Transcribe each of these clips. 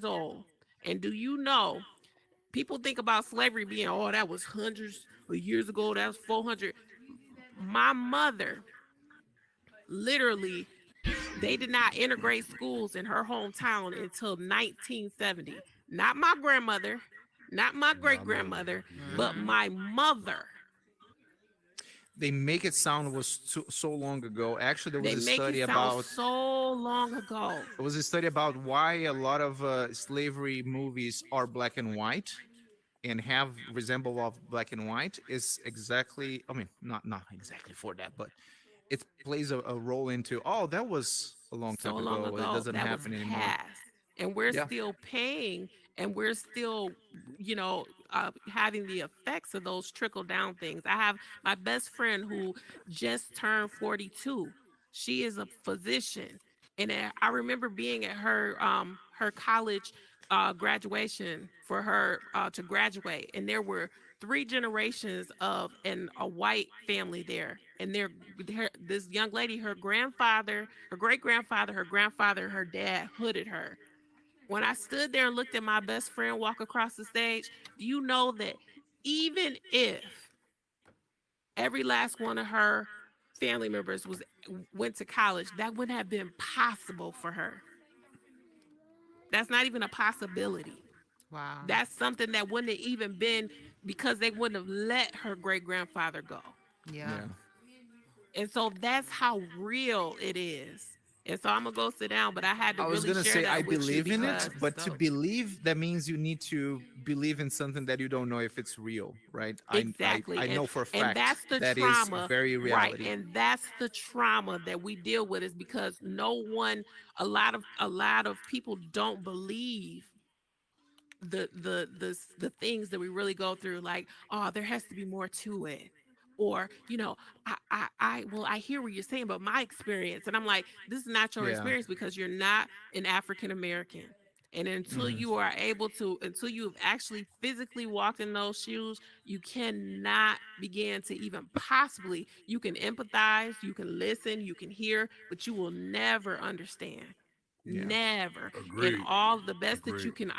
old. And do you know, people think about slavery being, oh, that was hundreds of years ago, that was 400. My mother, literally, they did not integrate schools in her hometown until 1970. Not my grandmother, not my great My mother. grandmother, but Yeah. Mm-hmm. my mother. They make it sound it was so long ago. Actually, They make it sound so long ago. there was a study about why a lot of slavery movies are black and white and have resemble of black and white is exactly. I mean, not exactly for that, but it plays a role into. Oh, that was a long So time long ago. It ago doesn't that was happen anymore. past, and we're Yeah. still paying, and we're still, having the effects of those trickle down things. I have my best friend who just turned 42. She is a physician, and I remember being at her college graduation for her to graduate, and there were three generations of and a white family there, and this young lady, her grandfather, her great grandfather, her grandfather, her dad hooded her. When I stood there and looked at my best friend walk across the stage, do you know that even if every last one of her family members was went to college, that wouldn't have been possible for her. That's not even a possibility. Wow. That's something that wouldn't have even been, because they wouldn't have let her great grandfather go. Yeah. Yeah. And so that's how real it is. And so I'm gonna go sit down, but I had to I was really gonna share say I that with you believe in it, because That's but to dope. believe that means you need to believe in something that you don't know if it's real, right? I exactly. and know for a and fact that's the that is trauma, very right? reality. And that's the trauma that we deal with, is because no one, a lot of people don't believe the things that we really go through, like, oh, there has to be more to it, or I hear what you're saying, but my experience, and I'm like, this is not your Yeah. experience because you're not an African American. And until Hmm. you are able to, until you've actually physically walked in those shoes, you cannot begin to even possibly, you can empathize, you can listen, you can hear, but you will never understand. Yeah. Never. And Agreed. all the best that you Agreed. can,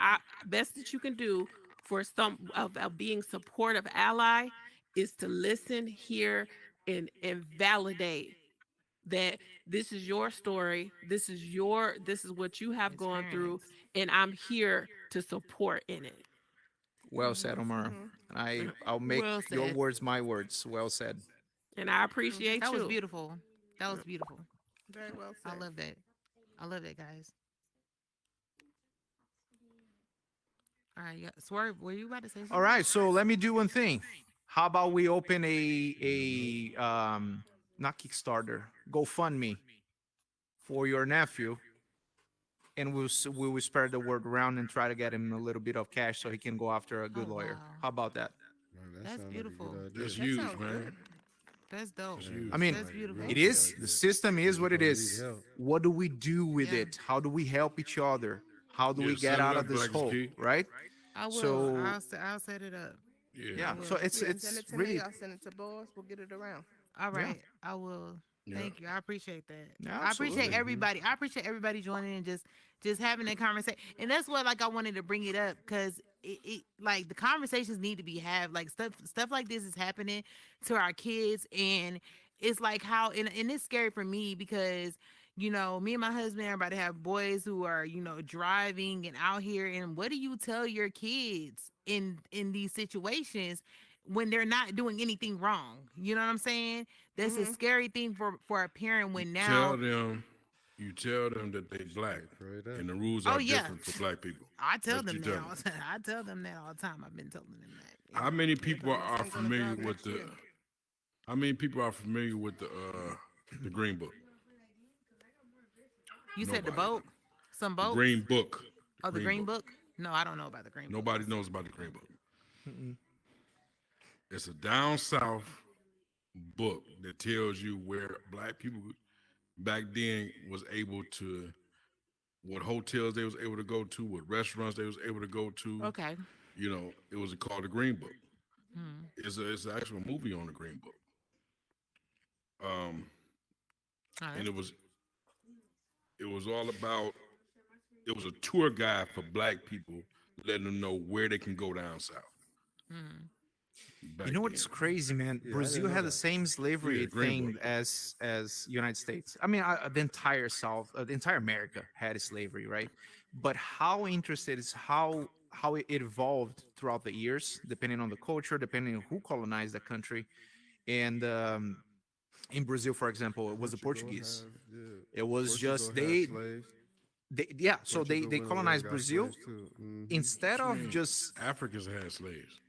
best that you can do for some of being supportive ally is to listen, hear, and validate that this is your story, this is what you have gone through, Experience. and I'm here to support in it. Well said, Omar. And I'll make Well your said. words my words. Well said. And I That appreciate was you. beautiful. That was beautiful. Very well I said. love that. I love that, guys. All right, yeah. Swerve, were you about to say All something? right, so let me do one thing. How about we open a not Kickstarter, GoFundMe for your nephew, and we will spread the word around and try to get him a little bit of cash so he can go after a Oh good lawyer. wow, How about that? Man, that that's sounds like a beautiful. good That idea. sounds That's good. huge, man. That's dope. That's I huge. mean, That's Like a beautiful. real it Thank good you. is the idea. system is what People it gonna need is. help. What do we do with Yeah, it? How do we help each other? How do we Yeah, get set it out of up, this Black is hole? Key. Right? I will. So I'll set it up. Yeah. I yeah, so will. it's Yeah, and send it's it to me. really I'll send it to Boss. We'll get it around. All yeah, right, I will. Yeah. Thank you. I appreciate that. yeah, I appreciate absolutely. Mm-hmm. everybody. I appreciate everybody joining and just having that conversation. And that's what, like, I wanted to bring it up because it like the conversations need to be had. Like stuff like this is happening to our kids, and it's like how and it's scary for me because me and my husband, everybody have boys who are driving and out here. And what do you tell your kids in these situations when they're not doing anything wrong? You know what I'm saying? That's a Mm-hmm. scary thing for a parent You when tell now. them, you tell them that they black, Right. and Right the there. rules are Oh yeah, different for black people. I That's tell what you them tell that them. all the time. I tell them that all the time. I've been telling them that. How many Yeah, people because my are son going to familiar drive with next the? year. How many people are familiar with the Green Book? You said the Nobody. boat, some The boats. Green Book. The Oh, the Green green Book. book. No, I don't know about the green book. Nobody knows about the Green Book. Mm-mm. It's a down south book that tells you where black people back then was able to, what hotels they was able to go to, what restaurants they was able to go to. Okay. It was called the Green Book. Hmm. It's an actual movie on the Green Book. Um, All and right. it was all about it was a tour guide for black people, letting them know where they can go down south. Mm. Back You know what's then. crazy, man? Yeah, I Brazil didn't know had the that. same slavery Yeah, Greenville. thing as United States. I mean, the entire South, the entire America had slavery, right? But how interested is how it evolved throughout the years, depending on the culture, depending on who colonized the country. And in Brazil, for example, it was the Portugal Portuguese. had, yeah. It was Portugal just had slaves. yeah. So Portugal they went over there and colonized got Brazil slaves too. instead What you of mean? just Africans had slaves.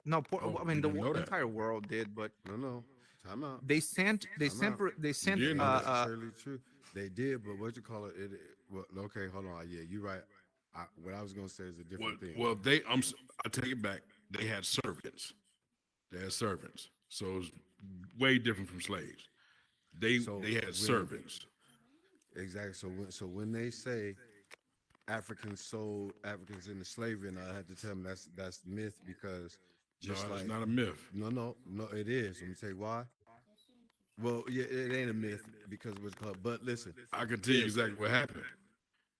no. Oh, I mean, you the didn't know that? entire world did, but No. Time out. they Time out. sent did Ain't know that. necessarily true. They did, but what you call it? Well, okay, hold on. Yeah, you're right. What I was gonna say is a Well, different thing. well, I take it back. They had servants. They had servants. So it's way different from slaves. So They had when- servants. Exactly. So when they say Africans sold Africans into slavery, and I had to tell them that's myth because just No, like it's not a myth. no, it is. Let me tell you why. Well, yeah, it ain't a myth because it was called. But listen, I can tell you if- exactly what happened.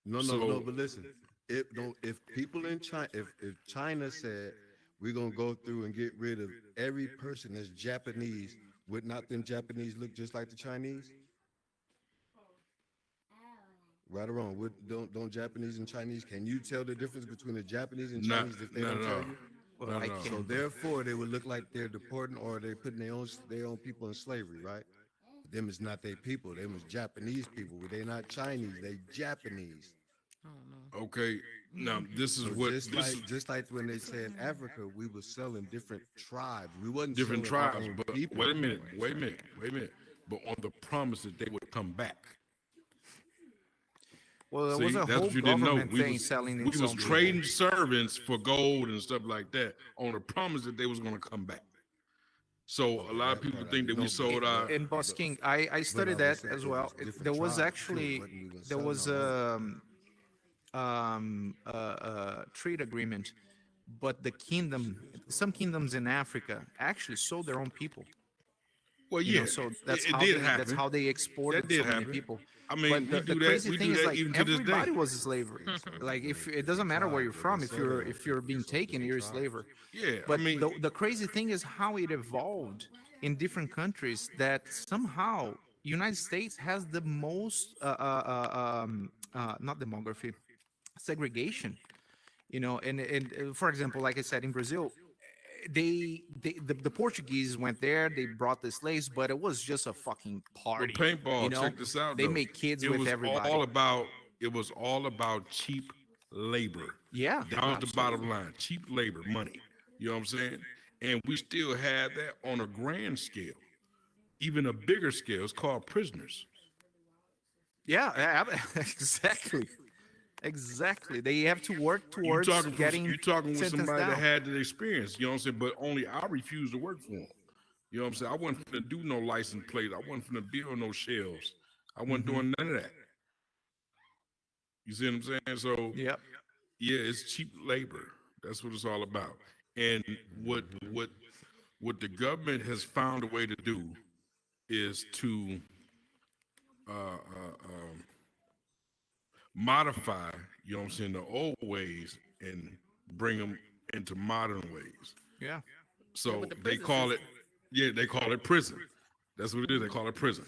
no, So- but listen. If people in China, if China said we're gonna go through and get rid of every person that's Japanese, would not them Japanese look just like the Chinese? Right or wrong? Don't Japanese and Chinese? Can you tell the difference between the Japanese and Not, Chinese if they not don't at tell all. you? well, Not I at all. can't. So therefore, they would look like they're deporting or they're putting their own people in slavery, right? Them is not their people. Them is Japanese people. They're not Chinese. They Japanese. I don't know. Okay. Now this is So what just like when they say in Africa, we were selling different tribes. We wasn't different selling our tribes. own But people. wait a minute. But on the promise that they would come back. Well, there See, was a that's whole what you didn't know. government We thing was, selling we its was own trading people. servants for gold and stuff like that on the promise that they was going to come back. So a Okay, lot of that people part I think that didn't we know, sold our. And Boss King, I studied I was that saying as it well. was different There was tribes, too. It actually wasn't we was there selling was our own. trade agreement, but some kingdoms in Africa actually sold their own people. Well, You yeah, know, so that's it how did they happen. that's how they exported That did so many happen. people. I mean, But we the do that. crazy We thing do is that like even to this day. everybody was a slavery. Like if it doesn't matter where you're from, if you're being taken, you're a slaver. Yeah, But I mean, the crazy thing is how it evolved in different countries that somehow United States has the most not demography, segregation. You know, and for example, like I said, in Brazil, the Portuguese went there, they brought the slaves, but it was just a fucking but party. paintball. You know, Check this out. they though. make kids It with was everybody. It was all about cheap labor. Yeah, That was the bottom line. Cheap labor, money. You know what I'm saying? And we still have that on a grand scale, even a bigger scale. It's called prisoners. yeah, exactly. Exactly. They have to work You towards talking getting you talking with sentenced somebody that down. had the experience. You know what I'm saying? But only I refused to work for them. You know what I'm saying? I wasn't finna do no license plate. I wasn't finna build no shells. I wasn't doing none of that. You see what I'm saying? So Yep. yeah, it's cheap labor. That's what it's all about. And what the government has found a way to do is to modify, you know what I'm saying, the old ways and bring them into modern ways. Yeah. So with the they prison call it, system. yeah, they call it prison. That's what it is. They call it prison.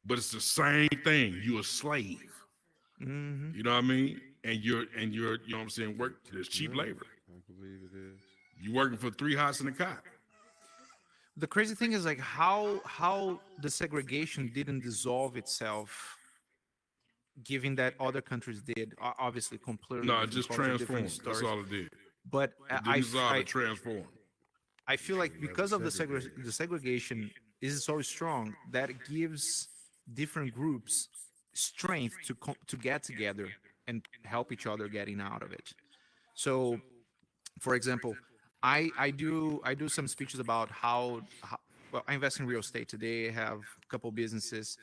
But it's the same thing. You're a slave. Hmm. You know what I mean? And you're, you know what I'm saying, work, there's cheap labor. I believe it is. You working for 3 hots and a cot. The crazy thing is like how the segregation didn't dissolve itself, given that other countries did. Obviously, completely No, it different just culture, different transformed. That's stories. all it did. But It didn't dissolve, it transformed. I feel like because of the segregated. the segregation is so strong that it gives different groups strength to get together and help each other getting out of it. So, for example, I do some speeches about how well I invest in real estate today. I have a couple businesses,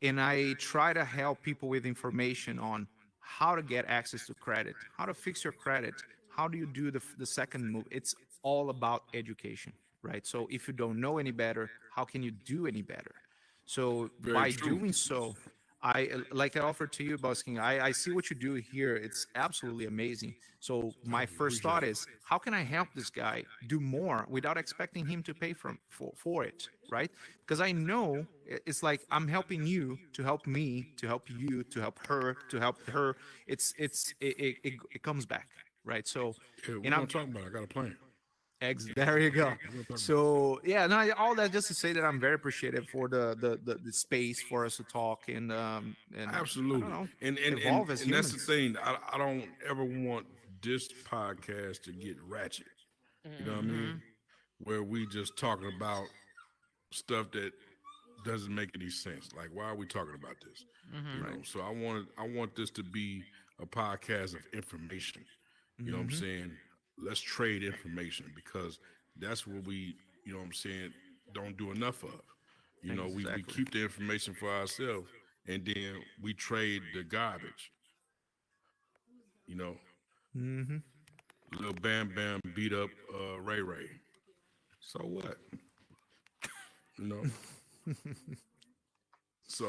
and I try to help people with information on how to get access to credit, how to fix your credit, how do you do the second move. It's all about education, right? So if you don't know any better, how can you do any better? So Very by true. doing so, like I offered to you, Busking. I see what you do here. It's absolutely amazing. So my first thought is, how can I help this guy do more without expecting him to pay for it, right? Because I know it's like I'm helping you to help me, to help you, to help her, to help her. It comes back, right? So, Yeah, we're and gonna I'm talk about it. I got a plan. There you go. We're gonna talk about it. So yeah, no, all that just to say that I'm very appreciative for the space for us to talk and I Absolutely. don't know, And evolve as and that's the humans. thing. I don't ever want this podcast to get ratchet. You know what I mean? Where we just talking about stuff that doesn't make any sense. Like, why are we talking about this? You know, so I want this to be a podcast of information. You know what I'm saying? Let's trade information because that's what we, you know what I'm saying, don't do enough of. You know, we Exactly. keep the information for ourselves and then we trade the garbage. You know, Mm-hmm. little Bam Bam beat up Ray Ray. So what? You know? So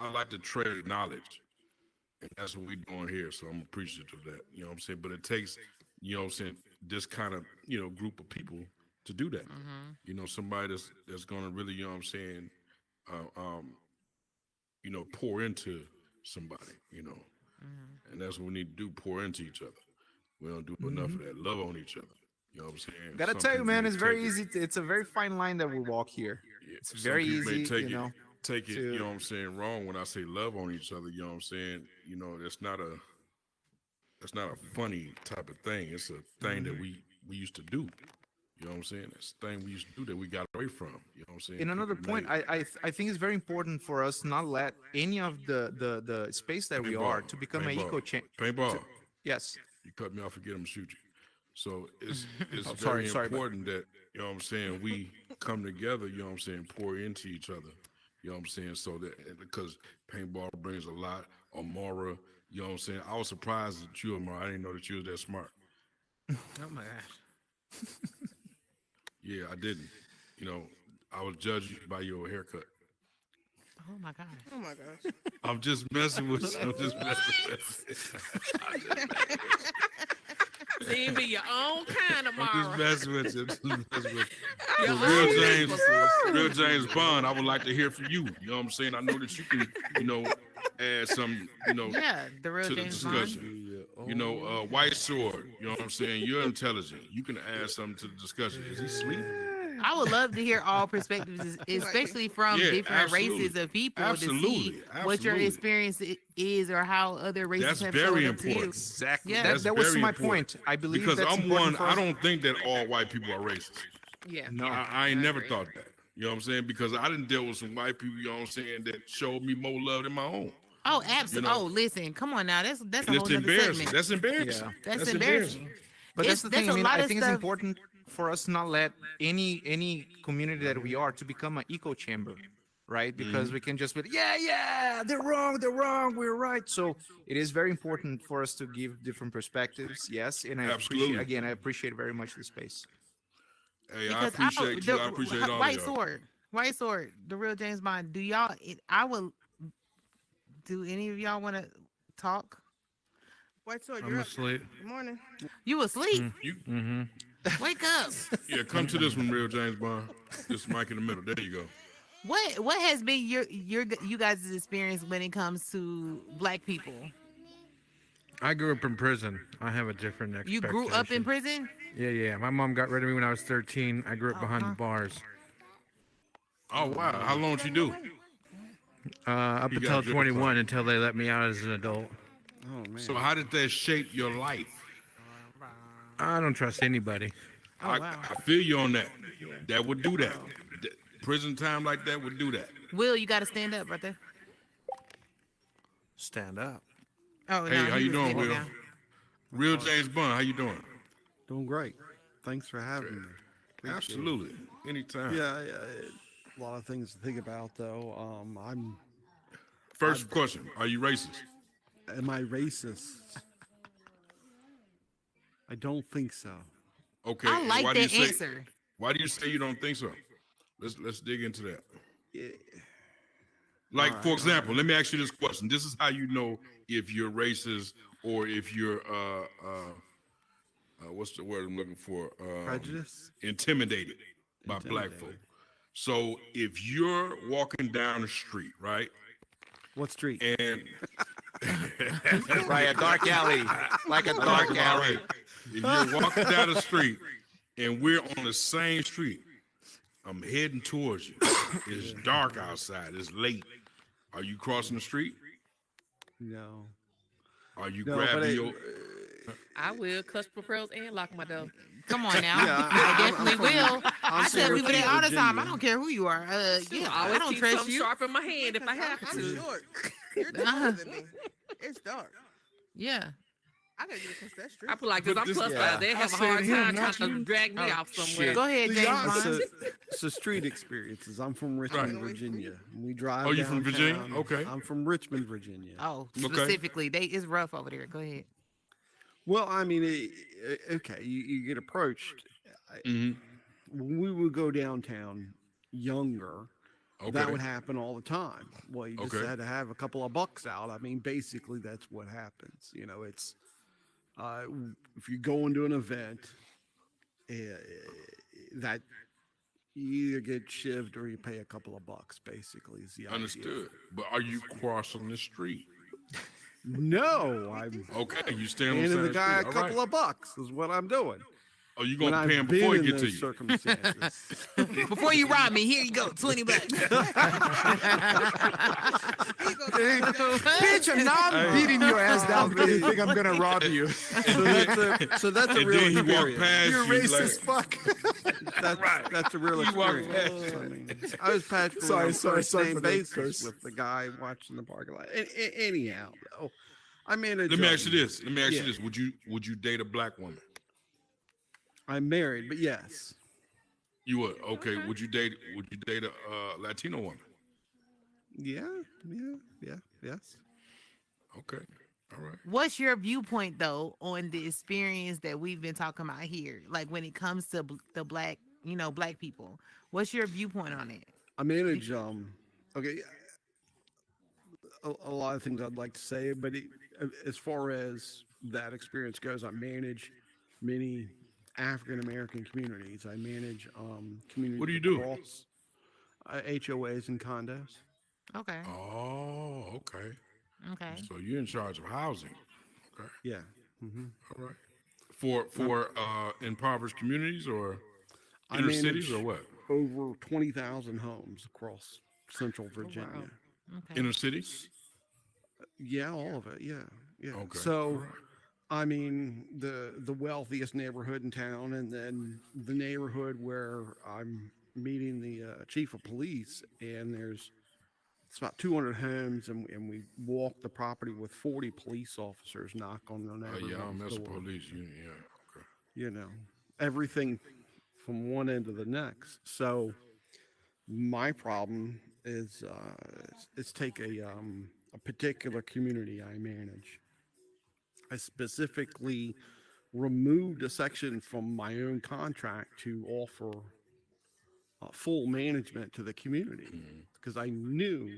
I like to trade knowledge. And that's what we're doing here. So I'm appreciative of that. You know what I'm saying? But it takes, you know what I'm saying, this kind of, you know, group of people to do that. You know, somebody that's gonna really, you know what I'm saying, uh, um, you know, pour into somebody, you know. And that's what we need to do, pour into each other. We don't do enough of that. Love on each other. You know what I'm saying? Gotta Some tell you, people man, may it's take very it- easy. It's a very fine line that we walk here. Yeah, It's some very people may easy, take you it, know. take it, to- you know what I'm saying, wrong when I say love on each other, you know what I'm saying? You know, that's not a funny type of thing. It's a thing that we used to do. You know what I'm saying? It's a thing we used to do that we got away from. You know what I'm saying? And another People point, made I think it's very important for us not let any of the space that we are to become an eco chain. Paintball. Yes. You cut me off, forget I'm shoot you. So it's Oh, very sorry, bud. important that, you know what I'm saying, we come together, you know what I'm saying, pour into each other. You know what I'm saying? So that because paintball brings a lot, Amara, you know what I'm saying? I was surprised at you, Amara. I didn't know that you was that smart. Oh my gosh. Yeah, I didn't. You know, I was judged by your haircut. Oh my gosh. Oh my gosh. I'm just messing with you. I'm just messing with you. See, you be your own kind of I'm just Mara. messing with you. I'm just messing with you. Your But own real James Bond, I would like to hear from you. You know what I'm saying? I know that you can, you know, add some, you know, Yeah, the real to the James Bond. discussion. You know, White Sword, you know what I'm saying? You're intelligent. You can add something to the discussion. Is he asleep? I would love to hear all perspectives, especially from Yeah, different absolutely. races of people, to Absolutely, see what your absolutely. experience is or how other races That's have very showed up to you. important. Exactly. Yeah. That's That was very my important. point. I believe Because that's I'm important one, for I us. don't think that all white people are racist. Yeah. No. I ain't never thought that. You know what I'm saying? Because I didn't deal with some white people, you know what I'm saying, that showed me more love than my own. Oh, absolutely. You know? Oh, listen, come on now. That's And a it's whole nother embarrassing. segment. That's embarrassing. Yeah. That's embarrassing. But that's the That's thing. I a mean, lot I of think it's stuff. important for us not let any community that we are to become an echo chamber, right? Because we can just be, yeah, they're wrong, we're right. So it is very important for us to give different perspectives. Yes, and I Absolutely. appreciate very much the space. Hey, I Because appreciate you. I appreciate all White of y'all. White Sword, the real James Bond. Do y'all? I will. Do any of y'all want to talk? White Sword, I'm you're up. asleep. Good morning. You asleep? You, Wake up! come to this one, real James Bond. This mic in the middle. There you go. What has been you guys' experience when it comes to black people? I grew up in prison. I have a different You expectation. grew up in prison? Yeah. My mom got rid of me when I was 13. I grew up behind the bars. Oh, wow. How long did you do? Up You until got jail 21, time. until they let me out as an adult. Oh man. So how did that shape your life? I don't trust anybody. Oh, wow. I feel you on that. That would do that. Prison time like that would do that. Will, you got to stand up right there. Stand up. Oh, Hey, no, how he you was doing, sitting Will? down. Real James Bond, how you doing? Doing great. Thanks for having me. Appreciate it. Absolutely. Anytime. Yeah, a lot of things to think about though. First question, are you racist? Am I racist? I don't think so. Okay. I and like why do that you say, answer. Why do you say you don't think so? Let's dig into that. Yeah, Like, All for right, example, let me ask you this question. This is how you know if you're racist or if you're what's the word I'm looking for? Prejudice? Intimidated by black folk. Intimidated. So if you're walking down the street, right, What street? and Right, a dark alley, like a dark alley. if you're walking down the street and we're on the same street, I'm heading towards you. It's dark outside. It's late. Are you crossing the street? No. Are you No, but grabbing I- your? I will clutch my pearls and lock my door. Come on now. Yeah, I I'm definitely from- will. I'm I from tell people that Richmond, all the time. I Virginia. don't care who you are. Yeah, I I always don't keep trust something you. sharp in my hand if I have I'm to. short. You're taller than me. It's dark. Yeah. I gotta get across that street. I put like this. But I'm this- plus yeah. size. They I have a said hard him, time not trying to you. drag me Oh, off somewhere. shit. Go ahead, James. Yeah, Bond. so street experiences. I'm from Richmond, Right. Virginia. We drive. Oh, you from Virginia? downtown. Okay. I'm from Richmond, Virginia. Oh, Okay. specifically, it's rough over there. Go ahead. Well, I mean, okay, you get approached. Mhm. When we would go downtown younger, Okay. that would happen all the time. Well, you just Okay. had to have a couple of bucks out. I mean, basically, that's what happens. You know, it's if you go into an event that you either get shivved or you pay a couple of bucks. Basically, is the idea. Understood. But are you crossing the street? No, I'm Okay, you stand on the handing same the guy a street. All couple right. of bucks. Is what I'm doing. Oh, you When gonna I've pay him been before he in get to those you? circumstances. Before you rob me, here you go, $20. Bitch, I'm not beating your ass down because you think I'm gonna rob you. So that's a And real then he walk experience. past You're you racist like, fuck. That's a real You walk experience. I mean, I was patched Sorry, on sorry, first sorry name for that basis curse. with the guy watching the parking lot. Anyhow, though, I manage. let me ask you this. Let me ask yeah. you this. Would you date a black woman? I'm married, but yes, You would. Okay. Would you date a Latino woman? yeah, yes. Okay. All right. What's your viewpoint though on the experience that we've been talking about here? Like when it comes to the black, black people. What's your viewpoint on it? I manage. Okay, a lot of things I'd like to say, but as far as that experience goes, I manage many African American communities. I manage communities. What do you do? across, HOAs and condos. Okay. Oh, okay. Okay. So you're in charge of housing. Okay. Yeah. hmm All right. For impoverished communities or I inner cities manage or what? over 20,000 homes across Central Virginia. Okay. Inner cities? Yeah, all of it. Yeah, yeah. Okay. So, all right. I mean, the wealthiest neighborhood in town, and then the neighborhood where I'm meeting the chief of police, and it's about 200 homes, and we walk the property with 40 police officers knock on the Yeah, I neighborhood's don't mess with door. police. Yeah. Okay. You know, everything from one end to the next. So my problem is take a particular community I manage. I specifically removed a section from my own contract to offer full management to the community because I knew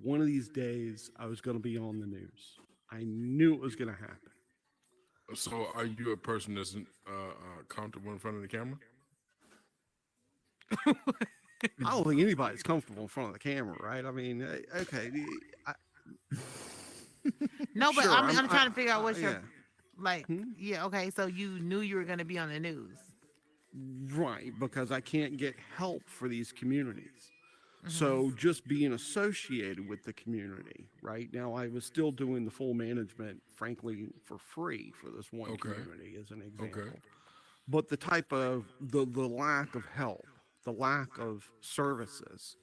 one of these days I was going to be on the news. I knew it was going to happen. So are you a person that's comfortable in front of the camera? I don't think anybody's comfortable in front of the camera, right? I mean, okay. No, but Sure, I'm trying to figure out what's yeah. your like. Hmm? Yeah. Okay. So you knew you were going to be on the news. Right, because I can't get help for these communities. Mm-hmm. So just being associated with the community, right? Now I was still doing the full management, frankly, for free for this one Okay. community as an example. Okay. But the type of the lack of help, the lack of services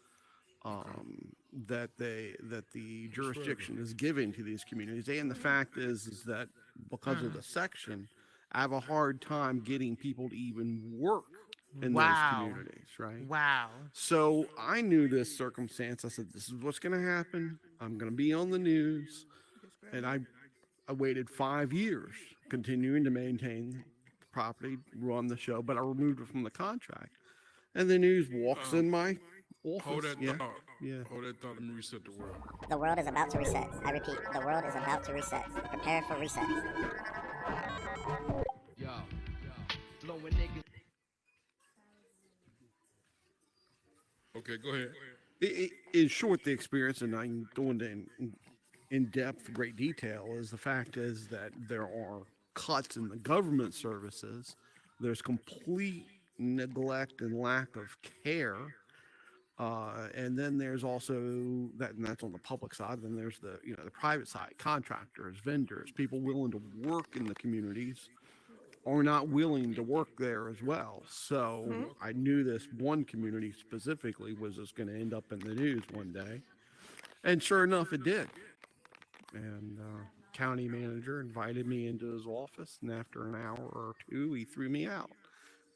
that the jurisdiction is giving to these communities, and the fact is that because of the section, I have a hard time getting people to even work in Wow. those communities, right? Wow. So I knew this circumstance. I said, this is what's going to happen. I'm going to be on the news. And I waited 5 years continuing to maintain the property, run the show, but I removed it from the contract. And the news walks in my office. Hold that yeah, thought. Yeah. Oh, they thought, let me reset the world. The world is about to reset. I repeat, the world is about to reset. Prepare for reset. Okay, go ahead. In short, the experience, and I'm going to in depth, great detail, is the fact is that there are cuts in the government services. There's complete neglect and lack of care. And then there's also that, and that's on the public side. Then there's the the private side, contractors, vendors, people willing to work in the communities are not willing to work there as well. So I knew this one community specifically was just going to end up in the news one day, and sure enough, it did. And county manager invited me into his office, and after an hour or two, he threw me out.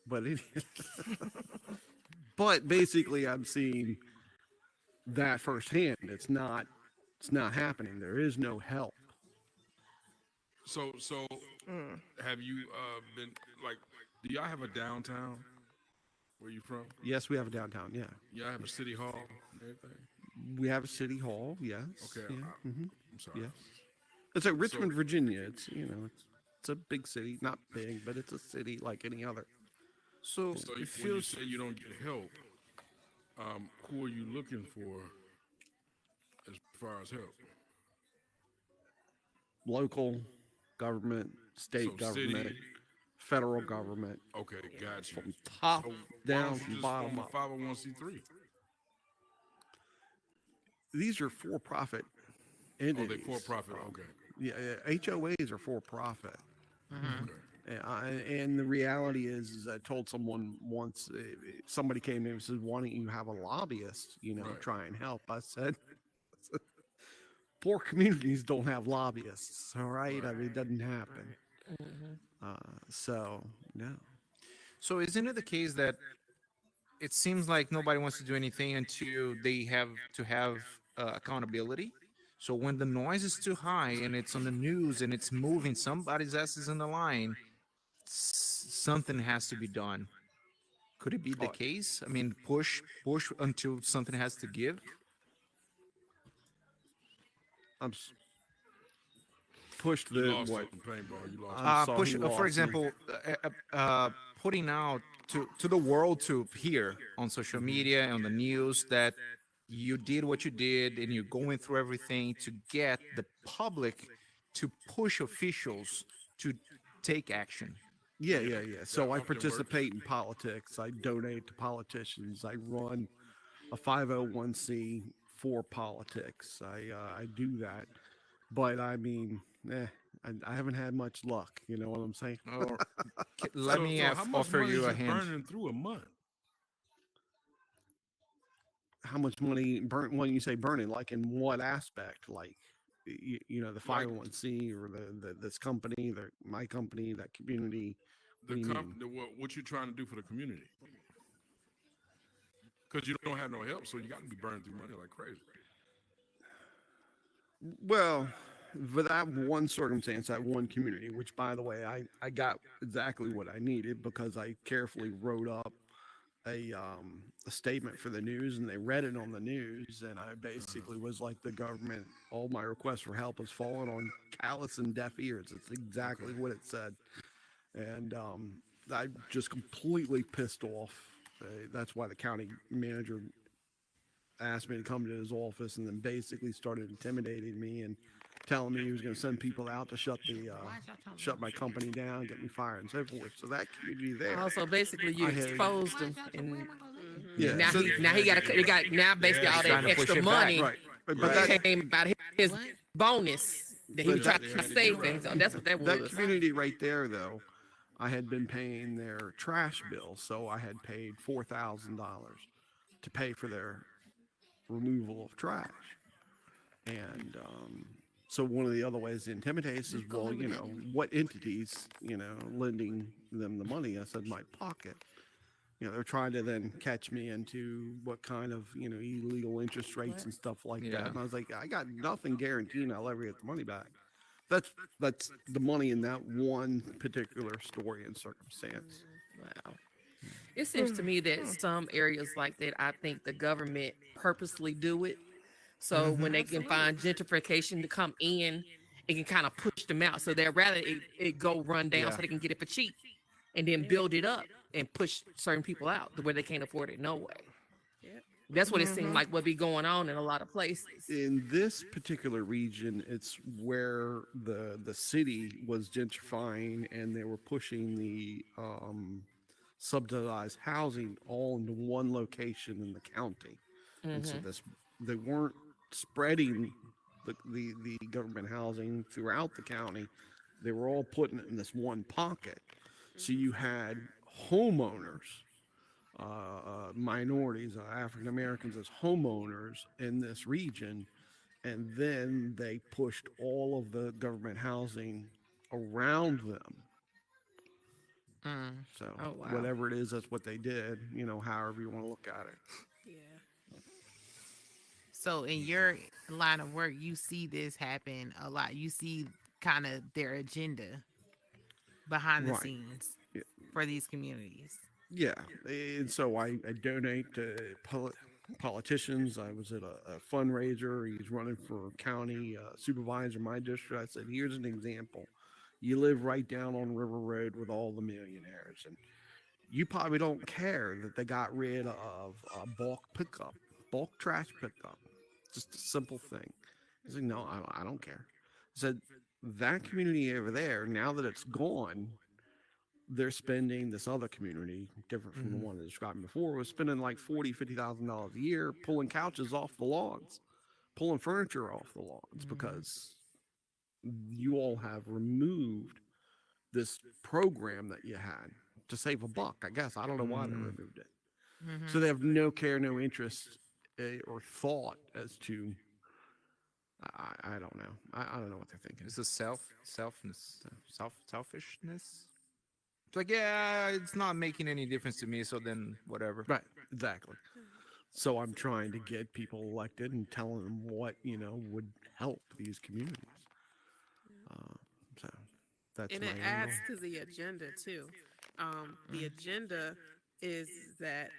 But but basically, I'm seeing that firsthand. It's not happening. There is no help. So have you been like? Do y'all have a downtown? Where you from? Yes, we have a downtown. Yeah, Y'all have a city hall and everything. we have a city hall. Yes. Okay, Yeah. I'm sorry. Yes. It's like Richmond, Virginia. It's it's a big city. Not big, but it's a city like any other. So So it when you feels say you don't get help, who are you looking for as far as help? Local government, state So city- government, federal government, Okay, got you. from top So why down, don't you from just bottom form up. a 501c3? These are for-profit Oh, entities. they for profit. Okay. Yeah, HOAs are for-profit. Okay. And the reality is I told someone once, somebody came in and said, "Why don't you have a lobbyist, Right. try and help?" I said, "Poor communities don't have lobbyists, all right? I mean, it doesn't happen." So, no. So isn't it the case that it seems like nobody wants to do anything until they have to have accountability? So when the noise is too high and it's on the news and it's moving, somebody's ass is on the line, something has to be done. Could it be the Oh. case? I mean, push until something has to give. I'm pushed You the lost what? on paintball. You lost. I'm sorry, Push, he for lost me. example, putting out to the world to hear on social media, on the news, that you did what you did and you're going through everything to get the public to push officials to take action. Yeah. So I often works. participate in politics. I donate to politicians. I run a 501c for politics. I do that, but I mean, I haven't had much luck. You know what I'm saying? Or let me how much offer money you is a it hand. burning through a month? How much money burn when you say burning? Like in what aspect? Like the 501c or the this company, my company, that community. What do you mean? What you trying to do for the community? Because you don't have no help, so you got to be burning through money like crazy. Well, for that one circumstance, that one community, which by the way, I got exactly what I needed because I carefully wrote up a statement for the news, and they read it on the news, and I basically was like, the government, all my requests for help has fallen on callous and deaf ears. It's exactly what it said. And I just completely pissed off. That's why the county manager asked me to come to his office, and then basically started intimidating me and telling me he was going to send people out to shut my company down, get me fired, and so forth. So that community there. Also, basically, you I had- exposed him, and Yeah. now so- he got now basically all Trying that to push extra it back. money Right. But that came about his bonus that he But was trying that- to save things. So that's what that that was. community right there, though, I had been paying their trash bill, so I had paid $4,000 to pay for their removal of trash. And so one of the other ways to intimidate us is, well, what entities, lending them the money? I said, my pocket. They're trying to then catch me into what kind of, illegal interest rates and stuff like Yeah. that. And I was like, I got nothing guaranteeing I'll ever get the money back. That's the money in that one particular story and circumstance. Wow. It seems to me that some areas like that, I think the government purposely do it. So when they can find gentrification to come in, it can kind of push them out. So they'd rather it go run down Yeah. so they can get it for cheap and then build it up and push certain people out to where they can't afford it no way. Yep. That's what it seemed like would be going on in a lot of places. In this particular region, it's where the city was gentrifying and they were pushing the subsidized housing all into one location in the county. And so they weren't spreading the government housing throughout the county. They were all putting it in this one pocket. So you had homeowners, minorities, African Americans as homeowners in this region, and then they pushed all of the government housing around them. So Oh, wow. whatever it is, that's what they did. You know, however you want to look at it. Yeah. So in your line of work, you see this happen a lot. You see kind of their agenda behind the Right. scenes Yeah. for these communities. Yeah, and so I donate to politicians. I was at a fundraiser. He's running for county supervisor in my district. I said, here's an example. You live right down on River Road with all the millionaires, and you probably don't care that they got rid of bulk pickup, bulk trash pickup. Just a simple thing. I said, no, I don't care. I said, that community over there, now that it's gone, they're spending, this other community, different from the one I described before, was spending like $50,000 a year pulling couches off the lawns, pulling furniture off the lawns, because you all have removed this program that you had to save a buck, I guess. I don't know why they removed it. So they have no care, no interest or thought as to, I don't know. I don't know what they're thinking. It's a selfishness. It's like, yeah, it's not making any difference to me, so then whatever. Right, exactly. So I'm trying to get people elected and telling them what, you know, would help these communities. So that's And my it angle. adds to the agenda too. The agenda is that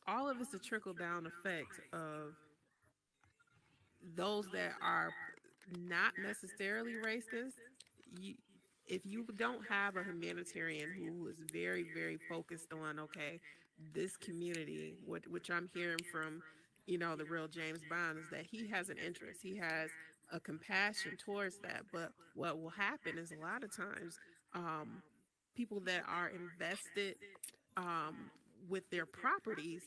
all of it's a trickle down effect of those that are not necessarily racist. If you don't have a humanitarian who is very, very focused on, okay, this community, which I'm hearing from, you know, the real James Bond, is that he has an interest. He has a compassion towards that. But what will happen is a lot of times people that are invested with their properties,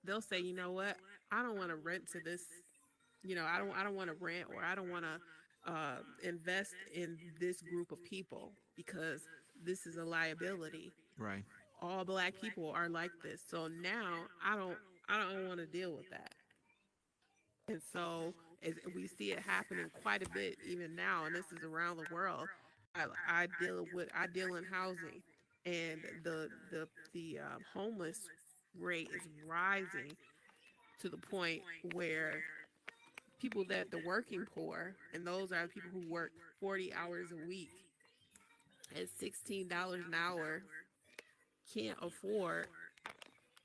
they'll say, you know what, I don't want to rent to this, you know, I don't want to rent, or I don't want to invest in this group of people because this is a liability. Right. All Black people are like this. So now I don't want to deal with that. And so we see it happening quite a bit even now, and this is around the world. I deal in housing, and the homeless rate is rising to the point where people that the working poor, and those are people who work 40 hours a week at $16 an hour, can't afford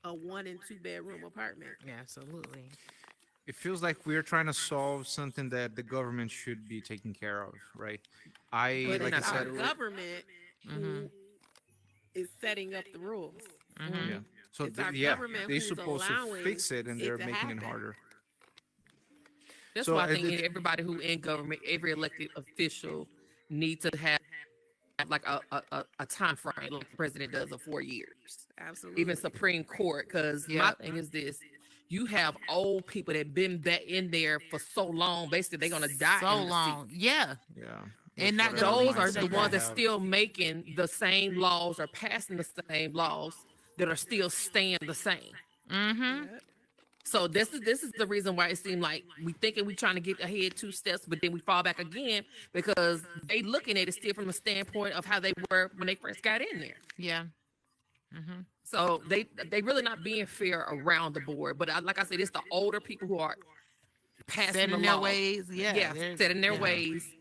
a 1 and 2 bedroom apartment. Absolutely. It feels like we're trying to solve something that the government should be taking care of, right? But Like I it's our said, government who is setting up the rules. yeah. So It's our yeah, government they're who's supposed to allowing fix it, and it they're to making it happen. harder. That's So why I it- think it- everybody who in government, every elected official needs to have like a time frame like the president does of 4 years. Absolutely. Even Supreme Court, because my Yep. thing is this: you have old people that been back in there for so long, basically they're gonna die. So in the long. seat. Yeah. Yeah. And not Whatever gonna Those are mindset the they ones that's have. still making the same laws or passing the same laws that are still staying the same. Mm-hmm. So this is the reason why it seemed like we thinking we trying to get ahead 2 steps, but then we fall back again because they looking at it still from the standpoint of how they were when they first got in there. Yeah. Mm-hmm. So they really not being fair around the board. But like I said, it's the older people who are passing Set the in their law. ways. Yeah. Yeah, they're- set in their yeah. ways.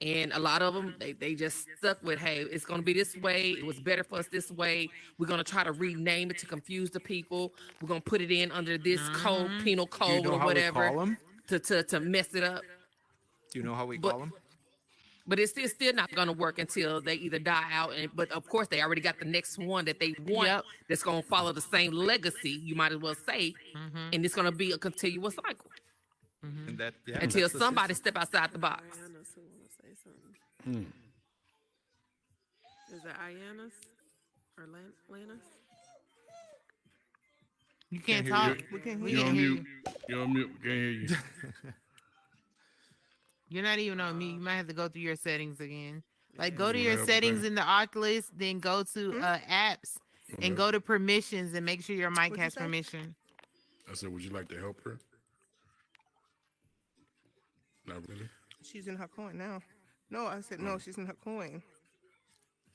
And a lot of them, they just stuck with, hey, it's going to be this way. It was better for us this way. We're going to try to rename it to confuse the people. We're going to put it in under this code, penal Do you code know or how we whatever call them? to mess it up. Do you know how we But- call them? But it's still not going to work until they either die out. But of course, they already got the next one that they want Yep. that's going to follow the same legacy, you might as well say. And it's going to be a continuous cycle And that, yeah, until that's the somebody system. step outside the box. Ayanus, who want to say something? Is it Ayanus or Lanus? You can't hear talk. you. We can't You're hear on you. mute. You're on mute. Can't hear you. You're not even on mute. You might have to go through your settings again. Like go to Yeah, your but settings then- in the Oculus, then go to apps Okay. and go to permissions and make sure your mic What'd you has say? permission. I said, would you like to help her? Not really. She's in her coin now. No, I said no. She's in her coin.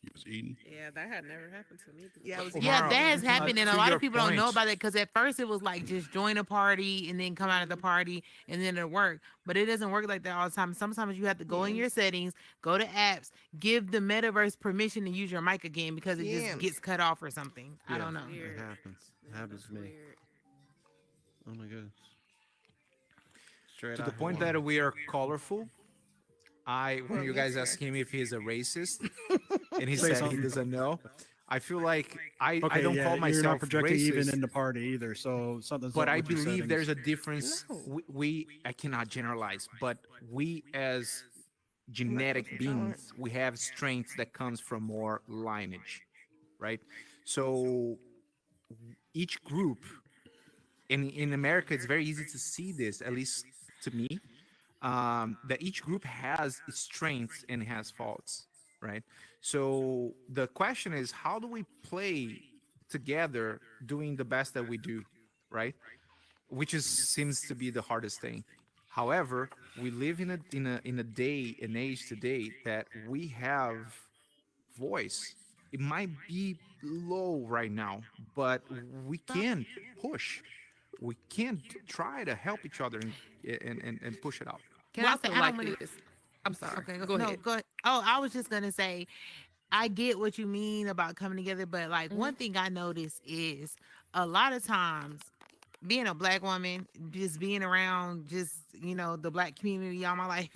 You was eating. Yeah, that had never happened to me. Yeah, I was Yeah, Omar, that has happened, and a to lot your of people don't know point. about it because at first it was like just join a party and then come out of the party and then it'll work. But it doesn't work like that all the time. Sometimes you have to go in your settings, go to apps, give the metaverse permission to use your mic again because it Yes. just gets cut off or something. I don't know. Weird. It happens. It happens to me. Weird. Oh my goodness. Straight To out the point Hawaii. that we are colorful. When you guys ask him if he's a racist, and he Say said something. he doesn't know, I feel like I Okay, don't yeah, call you're myself not projecting racist, even in the party either, so something's but up I with your believe there's settings. a difference. We I cannot generalize, but we as genetic beings, we have strengths that comes from more lineage, right? So each group in America, it's very easy to see this, at least to me, that each group has its strengths and has faults, right? So the question is, how do we play together doing the best that we do, right? Which is seems to be the hardest thing. However, we live in a day and age today that we have voice. It might be low right now, but we can push. We can try to help each other and push it out. Can Well, I say feel I like don't wanna- this. I'm sorry. Okay, Go no, ahead. go ahead. Oh, I was just gonna say, I get what you mean about coming together, but like one thing I notice is a lot of times being a black woman, just being around just, the black community all my life,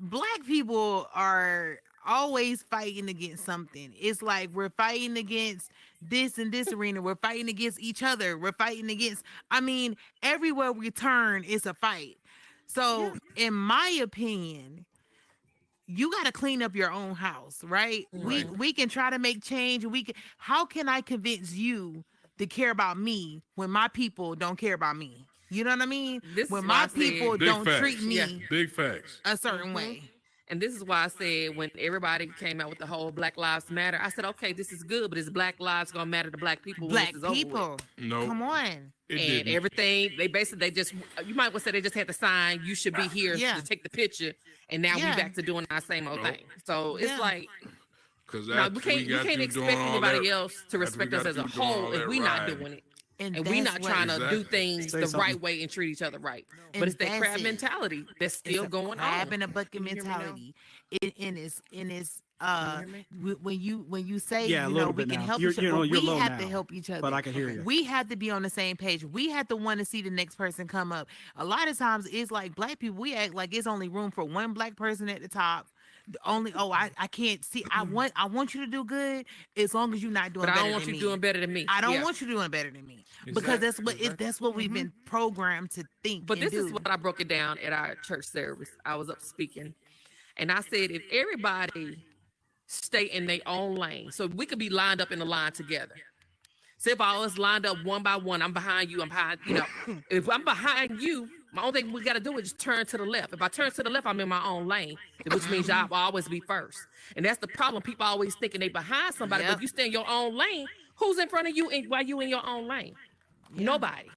black people are always fighting against something. It's like we're fighting against this and this arena. We're fighting against each other. We're fighting against, everywhere we turn, it's a fight. So, in my opinion, you got to clean up your own house, right? We can try to make change. How can I convince you to care about me when my people don't care about me? You know what I mean? This When is why my I said- people Big don't facts. treat me Yeah. Big facts. a certain way. And this is why I said when everybody came out with the whole Black Lives Matter, I said, okay, this is good, but is Black lives gonna matter to Black people? when Black this is over with? people. No. Come on. It And didn't. everything they just you might well say they just had to sign you should be here Yeah. to take the picture, and now Yeah. we back to doing our same old Nope. thing. So it's Yeah. like Because no, we can't expect anybody else to respect us as a whole if we not doing it. And we that's not what- trying to do Exactly. things Say the something. right way and treat each other right. And But it's that that's crab it. mentality that's It's still a going crab on. in a bucket Can you hear me now? mentality. In its hear me? when you say Yeah, a we little bit can now. help You're- each other, you're we low have to now, help each other. but I can hear you. We have to be on the same page. We have to want to see the next person come up. A lot of times it's like black people, we act like it's only room for one black person at the top. I can't see. I want you to do good as long as you're not doing But I better don't want than you me. doing better than me. I don't Yeah. want you doing better than me because that's what we've been programmed to think. But and this is do. what I broke it down at our church service. I was up speaking, and I said if everybody stay in their own lane, so we could be lined up in a line together. So if I was lined up one by one, I'm behind you. I'm behind. If I'm behind you, my only thing we got to do is just turn to the left. If I turn to the left, I'm in my own lane, which means I'll always be first. And that's the problem. People always thinking they behind somebody, but Yep. if you stay in your own lane, who's in front of you and while you in your own lane? Nobody.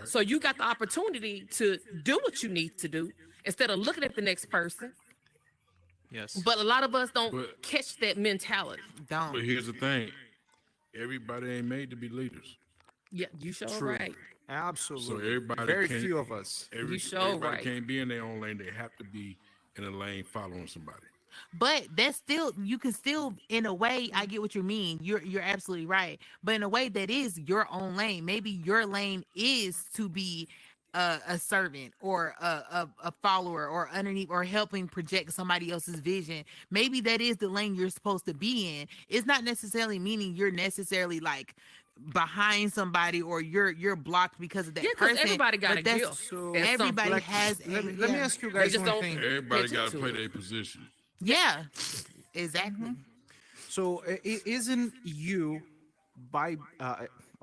So you got the opportunity to do what you need to do instead of looking at the next person. Yes. But a lot of us don't But- catch that mentality. don't. But here's the thing. Everybody ain't made to be leaders. Yeah, you sure True. right. Absolutely. So everybody Very can't- few of us. You sure everybody right. can't be in their own lane. They have to be in a lane following somebody. But that's still, you can still, in a way, I get what you mean. You're absolutely right. But in a way that is your own lane. Maybe your lane is to be a servant or a follower or underneath or helping project somebody else's vision. Maybe that is the lane you're supposed to be in. It's not necessarily meaning you're necessarily like behind somebody or you're blocked because of that Yeah, because person. everybody got but a that's- gift. So at some everybody point. has let me yeah. ask you They guys just one don't- thing. Everybody Pitch got it to to play it. their position. Yeah, exactly. So isn't you by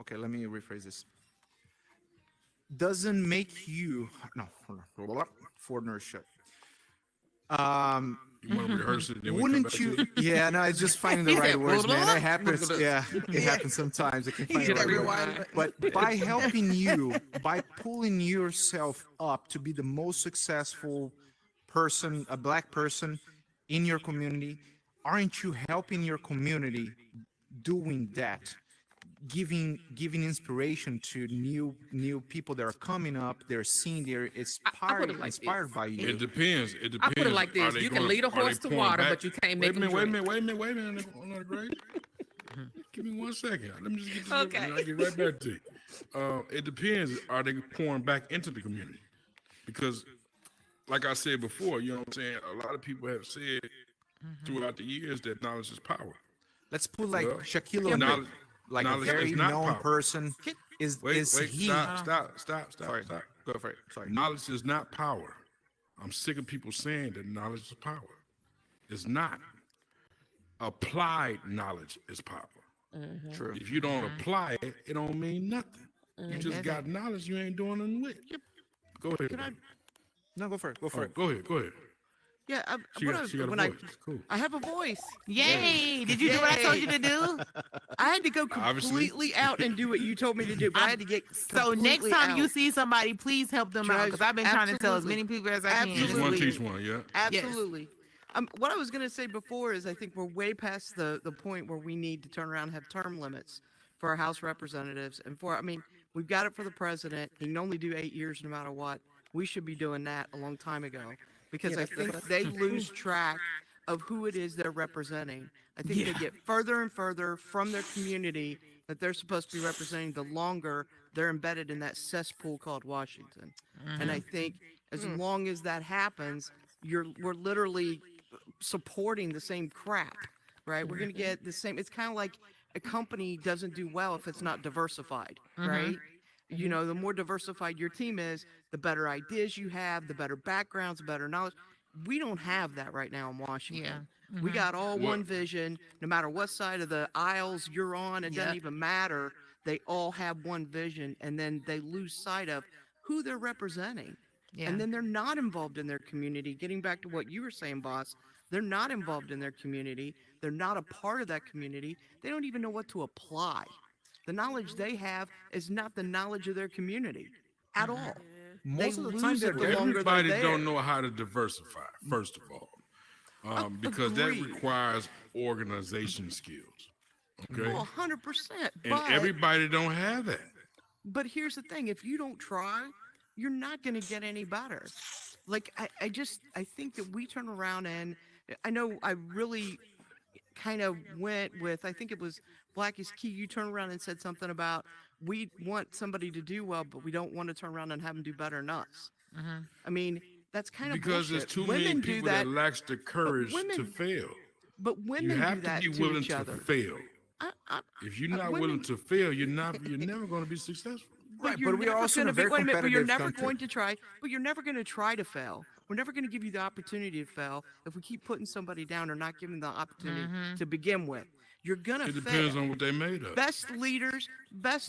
okay, let me rephrase this. Doesn't make you no hold on, for nurse. You want to rehearse it? Then we come Wouldn't back to you? it? Yeah, no, it's just finding the He right said, words, man. blah, It happens. blah. Yeah, it happens sometimes. I can find the Get right words. everyone. But by helping you, by pulling yourself up to be the most successful person, a black person in your community, aren't you helping your community doing that? Giving inspiration to new people that are coming up, they're seeing, they're inspired by you. It depends. It depends. I put it like Are this: they you can gonna- lead a are they horse to pulling water, back? but you can't Wait make a him minute. Wait a drink. minute. Wait a minute. Wait a minute. On the grade. Give me 1 second. Let me just get this. Okay. And I'll get right back to you. It depends. Are they pouring back into the community? Because, like I said before, you know what I'm saying. A lot of people have said throughout the years that knowledge is power. Let's put like Well, Shaquille O'Neal, knowledge- like a knowledge very is not known power. person. Is Wait. he? Stop. Sorry, Stop. go for it. Sorry. Knowledge is not power. I'm sick of people saying that knowledge is power. It's not. Applied knowledge is power. True. If you don't apply it, it don't mean nothing. You just got knowledge you ain't doing nothing with. Go ahead. Can I? No, go for it. Go for Oh, it. go ahead. Yeah, She got a when voice. Cool. I have a voice. Yay! Did you do what I told you to do? I had to go Obviously. completely out and do what you told me to do, but I had to get So next completely time you out. see somebody, please help them out because I've been trying to tell as Absolutely. many people as I can. Teach Absolutely. one, this week. teach one, yeah. Absolutely. What I was going to say before is I think we're way past the point where we need to turn around and have term limits for our House representatives. And we've got it for the president. He can only do 8 years no matter what. We should be doing that a long time ago because Yeah, I that's- think they lose track of who it is they're representing. I think they get further and further from their community that they're supposed to be representing the longer they're embedded in that cesspool called Washington. And I think as long as that happens, we're literally supporting the same crap, right? We're going to get the same. It's kind of like a company doesn't do well if it's not diversified, right? You know, the more diversified your team is, the better ideas you have, the better backgrounds, the better knowledge. We don't have that right now in Washington. We got all one vision. No matter what side of the aisles you're on, it doesn't even matter. They all have one vision, and then they lose sight of who they're representing. Yeah. And then they're not involved in their community. Getting back to what you were saying, boss, they're not involved in their community. They're not a part of that community. They don't even know what to apply. The knowledge they have is not the knowledge of their community at all. Most of the lose time, it they're the longer they're Everybody there. don't know how to diversify, first of all, because that Agreed. requires organization skills. Okay, Well, 100%. and But, everybody don't have that. but here's the thing: if you don't try, you're not going to get any better. Like I think that we turn around and I know I really kind of went with, I think it was Black is Key. You turn around and said something about we want somebody to do well, but we don't want to turn around and have them do better than us. I mean, that's kind of Because there's bullshit. too Women many do people that, that lacks the courage to women- fail. but You women have do to that be to willing each to other. fail. If you're not willing women- to fail, you're never going to be successful. Right, you're but we are never also in a gonna be- very wait minute, but you're competitive never country. going to try. But you're never going to try to fail. We're never going to give you the opportunity to fail if we keep putting somebody down or not giving them the opportunity to begin with. You're gonna It fail. depends on what they made of. Best leaders,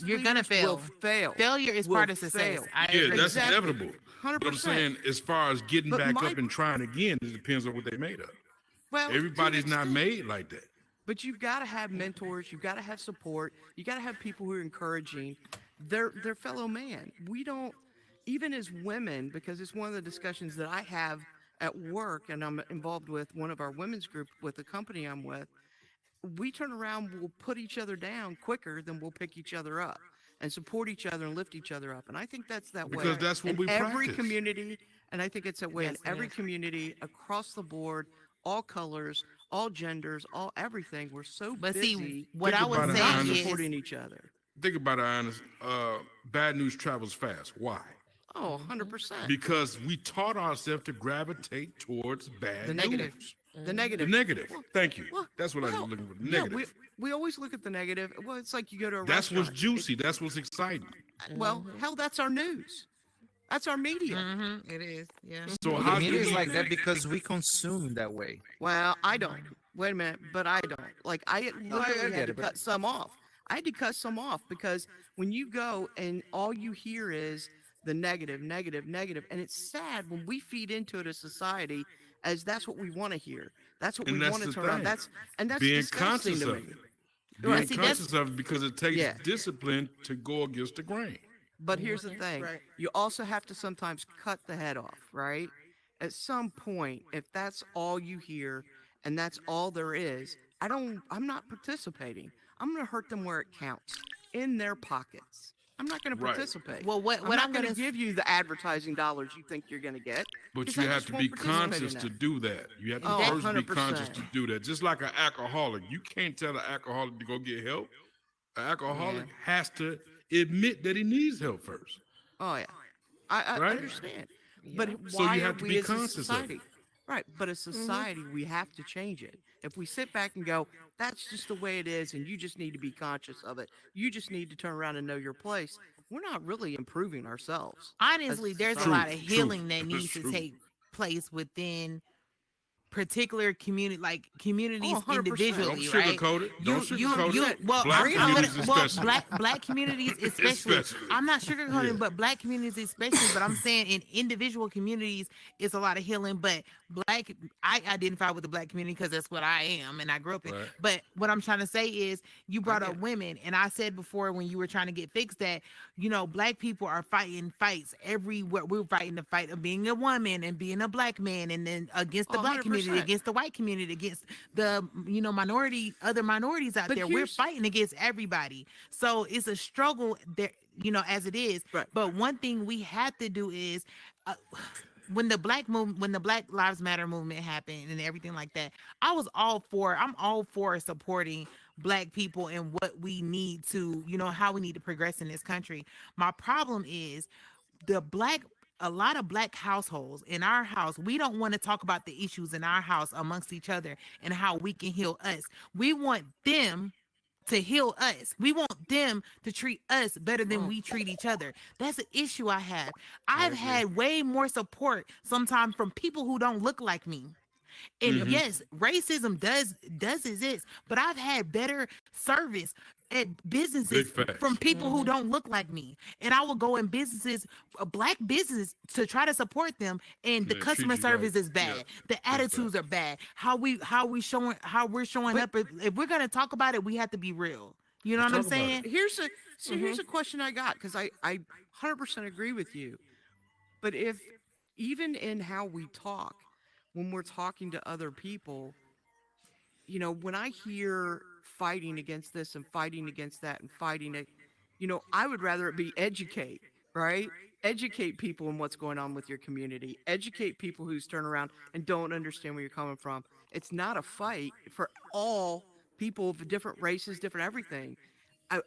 You're gonna leaders will fail. fail. Failure is Will part of success. fail. I Yeah, agree. that's Exactly. inevitable. But I'm 100%. saying, as far as getting But back my- up and trying again, it depends on what they made of. Well, to Everybody's an not extent. made like that. But you've got to have mentors. You've got to have support. You got to have people who are encouraging their fellow man. We don't, even as women, because it's one of the discussions that I have at work, and I'm involved with one of our women's group with the company I'm with. We turn around, we'll put each other down quicker than we'll pick each other up and support each other and lift each other up. And I think that's that way. Because that's what in we every practice. community, And I think it's that way Yes, in it every is. community across the board, all colors, all genders, all everything. We're so But busy see, what Think I would about it, say not honest. is, supporting each other. Think about it, honest. Bad news travels fast. Why? Oh, 100%. Because we taught ourselves to gravitate towards bad The news. negative. The The negative. negative. Well, Thank you. well, That's what I well, was looking for. The yeah, negative. we always look at the negative. Well, it's like you go to a That's restaurant. what's juicy. That's what's exciting. Well, hell, that's our news. That's our media. mm-hmm, it is, yeah. So The how media can is we like that because we consume that way. Well, I don't. Wait a minute, but I don't. Like I No, I literally get had to it, but- cut some off. I had to cut some off because when you go and all you hear is the negative, negative, negative, and it's sad when we feed into it as society as that's what we want to hear. That's what And we that's want to the turn around. thing. That's being disgusting conscious to of me. it? Being Right. See, that's- conscious of it because it takes Yeah. discipline to go against the grain. But here's the thing. Right. You also have to sometimes cut the head off, right? At some point, if that's all you hear and that's all there is, I'm not participating. I'm going to hurt them where it counts, in their pockets. I'm not going to Right. participate. Well, what I'm what not I'm going gonna to give you the advertising dollars you think you're going to get. But 'cause you I have just to won't be participate in conscious that. to do that. You have to Oh, first be conscious 100%. to do that. Just like an alcoholic, you can't tell an alcoholic to go get help. An alcoholic has to admit that he needs help first. Oh yeah, I Right? understand. But So why you are have to we be as a conscious of it. society? Right, but as society, we have to change it. If we sit back and go, that's just the way it is, and you just need to be conscious of it. You just need to turn around and know your place. We're not really improving ourselves. honestly, there's a True, lot of true. healing that That's needs to true. take place within particular community, like communities 100%. individually, Don't right? sugarcoat it. Don't sugarcoat it. Well, Black I'm communities gonna, well, especially. black communities especially. Especially. I'm not sugarcoating, Yeah. but black communities especially. But I'm saying in individual communities, it's a lot of healing. But I identify with the black community because that's what I am, and I grew up in. Right. But what I'm trying to say is, you brought get up it. women, and I said before when you were trying to get fixed that, black people are fighting fights everywhere. We're fighting the fight of being a woman and being a black man, and then against the black community, 100%. against the white community, against the other minorities out But there. We're here's- fighting against everybody. So it's a struggle there, as it is. Right. But one thing we have to do is, when the Black Lives Matter movement happened and everything like that, I'm all for supporting black people and what we need to, how we need to progress in this country. My problem is a lot of black households in our house, we don't want to talk about the issues in our house amongst each other and how we can heal us. We want them to heal us. We want them to treat us better than we treat each other. That's an issue I have. I've had way more support sometimes from people who don't look like me. And yes, racism does exist, but I've had better service at businesses Big facts. from people who don't look like me. And I will go in businesses, black businesses, to try to support them, and the Yeah, customer treat you right. service is bad. Yeah. The attitudes are bad. How we're showing up. If we're gonna talk about it, we have to be real. You know Let's what I'm talk about saying? Here's a question I got, because I 100% agree with you. But if even in how we talk, when we're talking to other people, when I hear fighting against this and fighting against that and fighting it, I would rather it be educate, right? Educate people in what's going on with your community. Educate people who's turned around and don't understand where you're coming from. It's not a fight for all people of different races, different everything.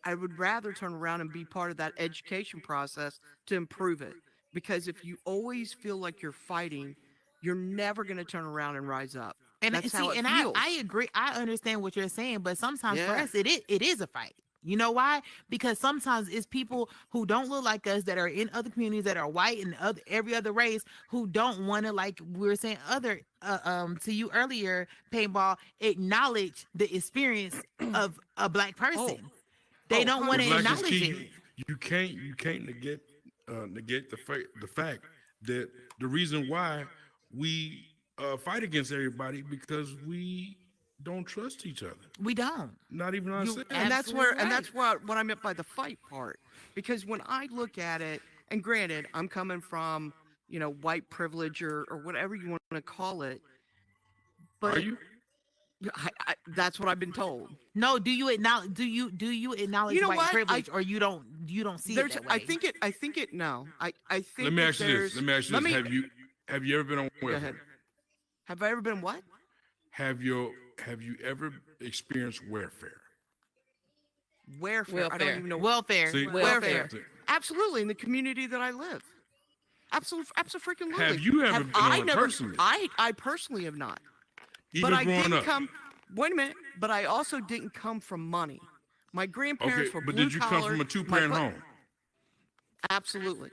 I would rather turn around and be part of that education process to improve it. Because if you always feel like you're fighting, you're never going to turn around and rise up. And That's how it and feels. I agree. I understand what you're saying, but sometimes for Yeah. us, it is a fight. You know why? Because sometimes it's people who don't look like us, that are in other communities, that are white and every other race, who don't want to, like we were saying to you earlier, Paintball, acknowledge the experience of a black person. They don't want to Black is acknowledge key. it. You can't negate the fact that the reason why we fight against everybody because we don't trust each other. We don't. Not even ourselves. And that's Absolutely what I meant by the fight part. Because when I look at it, and granted, I'm coming from, white privilege or whatever you want to call it. But Are you? that's what I've been told. No, do you acknowledge You know white what? privilege, or you don't see it There's, that way? I think it. No, I think. Let me that ask you this. there's- Let me ask you let this. me- Have you ever been on Go welfare? ahead. Have I ever been what? Have you ever experienced welfare? Welfare. I don't Welfare. even know. Welfare. See? Welfare. See, Absolutely, in the community that I live. Absolutely. Have you ever been on it personally? I personally have not. Even But I growing didn't up. come. Wait a minute. But I also didn't come from money. My grandparents Okay, were but blue did you come collar. from a two-parent My- home? Absolutely.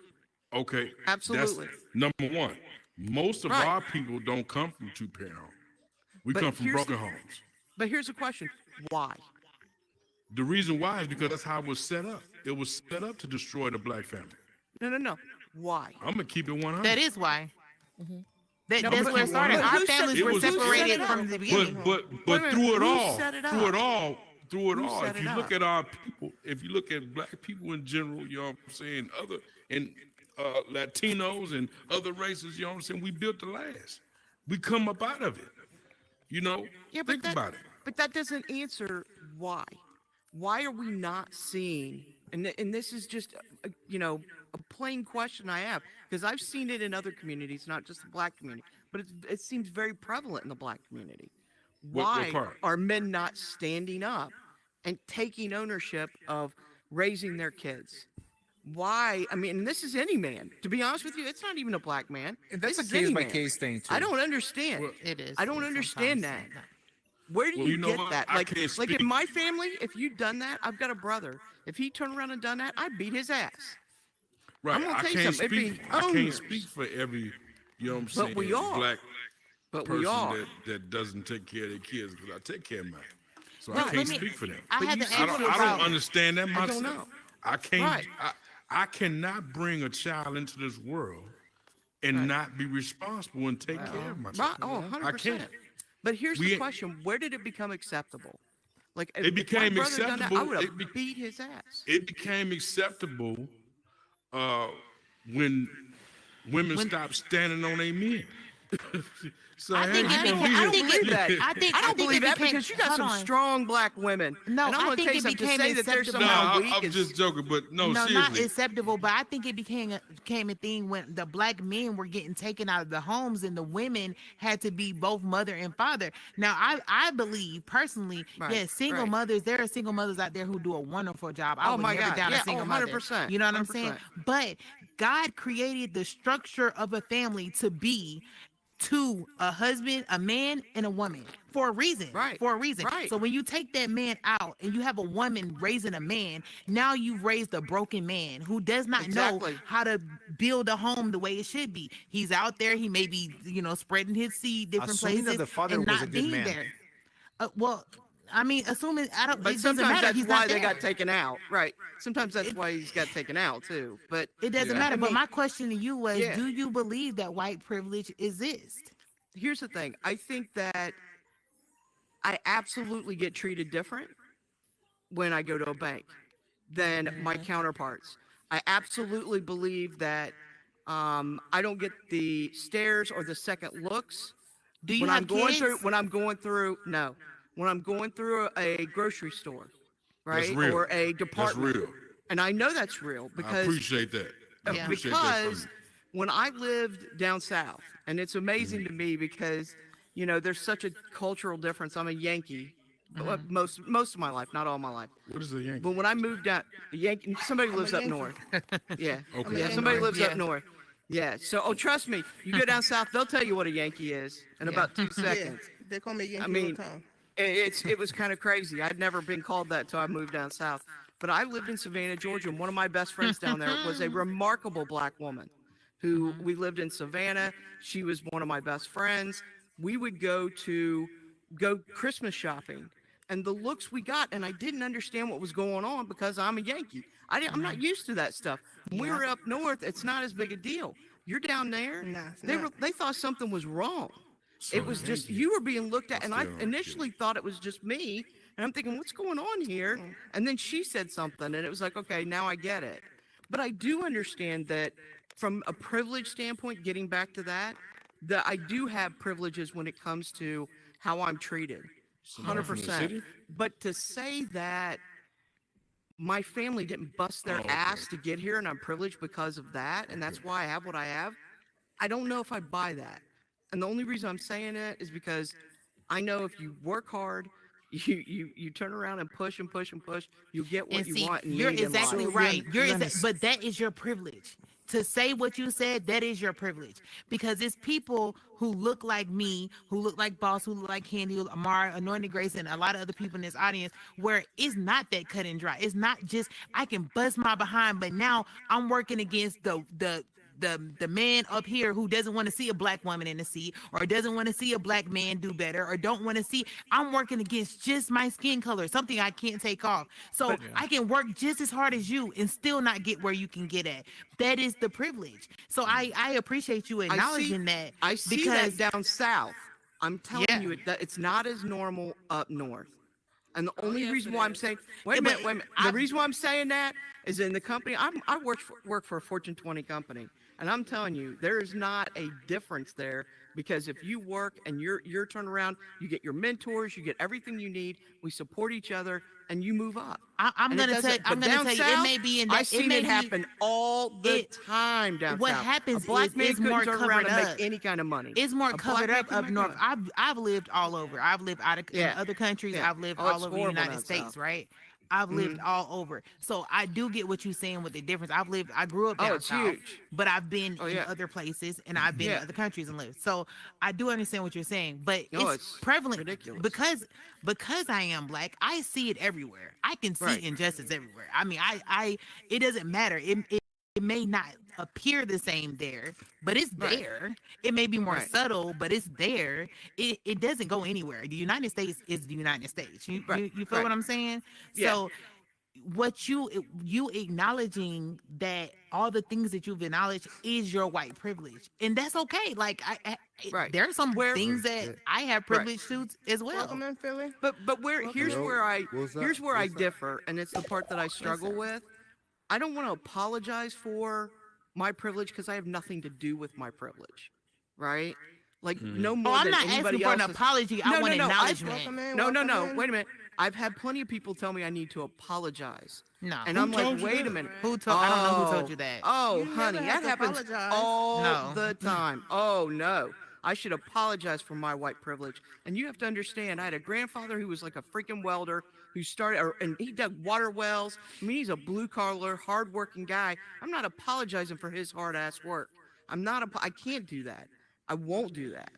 Okay. Absolutely. That's number one. Most of Right. our people don't come from two-parent homes. We But come from here's broken the- homes. But here's the question: why? The reason why is because that's how it was set up. It was set up to destroy the black family. No. Why? I'm gonna keep it 100. That is why. That's No, where but- it started. but Our who said- families It were was- separated who set it from up? the beginning. But Wait a minute, through it who all, set it through it up? all, through it Who all, set if it you look up? at our people, if you look at black people in general, you know what I'm saying, Latinos and other races, you know what I'm saying, we built the last. We come up out of it. You know, Yeah, but think that, about it. But that doesn't answer why. Why are we not seeing? And this is just a plain question I have, because I've seen it in other communities, not just the black community, but it seems very prevalent in the black community. What Why part? are men not standing up and taking ownership of raising their kids? Why? I mean, this is any man. To be honest with you, it's not even a black man. And that's This a is any case by man. case thing too. I don't understand. Well, It is. I don't understand that. Where do Well, you, you know get what? that? I Like can't in speak. my family, if you'd done that, I've got a brother. If he turned around and done that, I'd beat his ass. Right. I'm gonna I tell you can't something, it'd speak. be I can't owners. speak for every, you know what I'm But saying, we are. black But person we are. that doesn't take care of their kids, because I take care of mine. So Well, I let can't me- speak for them. I But had you to see I ask don't, you I about. don't understand that I myself. don't know. I can't. Right. I cannot bring a child into this world and not be responsible and take care of myself. Right? Oh, 100%. I can't. But here's We- the question: where did it become acceptable? Like if It my became brother done that, I acceptable- would it have be- beat his ass. It became acceptable when women stopped standing on their men. So I think how it you gonna became- be I here? think believe that. I think I don't think believe it that became- because you got hold some on. strong black women. No, and I'm I gonna think tell you it something, to became say that they're acceptable. No, somehow weak I'm is just joking, but no, not seriously. acceptable, but I think it became a thing when the black men were getting taken out of the homes and the women had to be both mother and father. Now, I believe personally, Right, yes, single right. mothers, there are single mothers out there who do a wonderful job. I Oh would my never God, down yeah, a single oh, mother. 100%, You know what I'm saying? 100%. But God created the structure of a family to be to a husband, a man, and a woman for a reason. Right, For a reason. right. So when you take that man out and you have a woman raising a man, now you've raised a broken man who does not Exactly. know how to build a home the way it should be. He's out there, he may be, spreading his seed different Assuming places that the father and was not a good being man. there. Well, I mean, assuming I don't. But it doesn't sometimes matter. that's He's why not they there. got taken out. Right. Sometimes that's why he's got taken out too. But It doesn't Yeah. matter. I But mean, my question to you was, yeah. do you believe that white privilege exists? here's the thing. I think that I absolutely get treated different when I go to a bank than my counterparts. I absolutely believe that I don't get the stares or the second looks Do you when have I'm going kids? through when I'm going through a grocery store, That's right, real. or a That's department, real. and I know that's real I because appreciate that. I Yeah. appreciate that from because you. when I lived down south, and it's amazing to me because there's such a cultural difference. I'm a Yankee, well, most of my life, not all my life. What is the Yankee? But when I moved out, Yankee, somebody lives up north. Yeah, Okay. yeah, somebody lives Yeah. up north. Yeah, so trust me, you go down south, they'll tell you what a Yankee is in about 2 seconds. They call me Yankee I all mean, the time. it was kind of crazy. I'd never been called that till I moved down south. But I lived in Savannah, Georgia, and one of my best friends down there was a remarkable black woman who we lived in Savannah. She was one of my best friends. We would go Christmas shopping, and the looks we got, and I didn't understand what was going on because I'm a Yankee. I'm not used to that stuff. When we were up north, it's not as big a deal. You're down there, Nah, it's they not. they thought something was wrong. So It was just Yankee. you were being looked at, and I still don't get initially thought it was just me, and I'm thinking, what's going on here? And then she said something, and it was like, okay, now I get it. But I do understand that from a privilege standpoint, getting back to that I do have privileges when it comes to how I'm treated, Somebody from the 100%. city? But to say that my family didn't bust their Oh, okay. ass to get here, and I'm privileged because of that, and that's why I have what I have. I don't know if I buy that. And the only reason I'm saying that is because I know if you work hard, you turn around and push and push and push, you get what And you see, want. And you're need in life. exactly So, right. Lennis- But that is your privilege. To say what you said, that is your privilege. Because it's people who look like me, who look like Boss, who look like Candy, Amara, Anointed Grace, and a lot of other people in this audience, where it's not that cut and dry. It's not just I can bust my behind, but now I'm working against the man up here who doesn't want to see a black woman in the seat, or doesn't want to see a black man do better, or don't want to see. I'm working against just my skin color, something I can't take off. So I can work just as hard as you and still not get where you can get at. That is the privilege. So I appreciate you acknowledging that. I see because that down south. I'm telling Yeah. you that it's not as normal up north. And the only yes, reason it why I'm is. saying, Yeah, wait a but minute, wait a minute. The reason why I'm saying that is in the company. I work for a Fortune 20 company, and I'm telling you, there is not a difference there because if you work and you're turned around, you get your mentors, you get everything you need. We support each other, and you move up. I'm And it gonna doesn't- tell I'm but gonna down tell you, it south, may be in I that. seen it happen all the time down What south. happens a black is man it's couldn't more turn covered around and up. make any kind of money. It's more A black covered man up can up make north. money. I've lived all over. I've lived out of in Yeah. other countries. Yeah. I've lived Oh, all it's over the horrible United down States, south. right? I've lived all over. So I do get what you're saying with the difference. I grew up Oh, down it's south, huge. but I've been Oh, in yeah. other places and I've been Yeah. in other countries and lived. So I do understand what you're saying, but No, it's it's prevalent ridiculous. because I am black. I see it everywhere. I can see Right. injustice everywhere. I mean, I it doesn't matter. It may not appear the same there, but it's Right. there. It may be more Right. subtle, but it's there. It doesn't go anywhere. The United States is the United States. You Right. you feel Right. what I'm saying? Yeah. So what you acknowledging that all the things that you've acknowledged is your white privilege, and that's okay. Like Right. there are some Where- things that I have privilege to as well. Welcome in, Philly. But here's Yo, where I what's up? here's where I What's up? differ, and it's the part that I struggle with. I don't want to apologize for my privilege because I have nothing to do with my privilege, right? Like no more Oh, I'm than not asking anybody for an else's- apology. I want acknowledgement. No. Wait a minute. I've had plenty of people tell me I need to apologize. No. And Who I'm like, told you wait a that? minute. Who told? I don't know who told you that. Oh, You never honey, have that to happens apologize. all No. the time. Oh no. I should apologize for my white privilege. And you have to understand, I had a grandfather who was like a freaking welder who started, and he dug water wells. I mean, he's a blue collar, hardworking guy. I'm not apologizing for his hard ass work. I can't do that. I won't do that.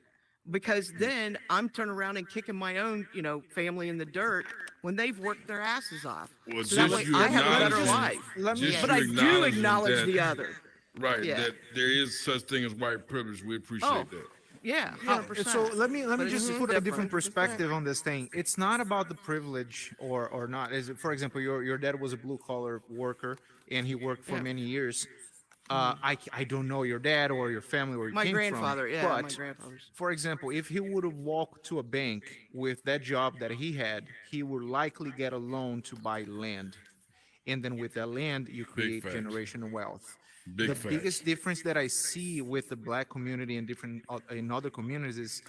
Because then I'm turning around and kicking my own, family in the dirt when they've worked their asses off. Well, So that just way you I have a better acknowledging- life. just But you I do acknowledging acknowledge that- the other. Right, Yeah. that there is such thing as white privilege. We appreciate Oh, that. Yeah, Yeah, 100%. so let me But it's just just put a different different. perspective on this thing. It's not about the privilege or not. Is it, for example, your dad was a blue collar worker and he worked for Yeah. many years. I don't know your dad or your family where you My came grandfather, from. yeah, my but grandfather's. for example, if he would have walked to a bank with that job that he had, he would likely get a loan to buy land, and then with that land, you create facts. generational wealth. Big The facts. biggest difference that I see with the black community and different in other communities is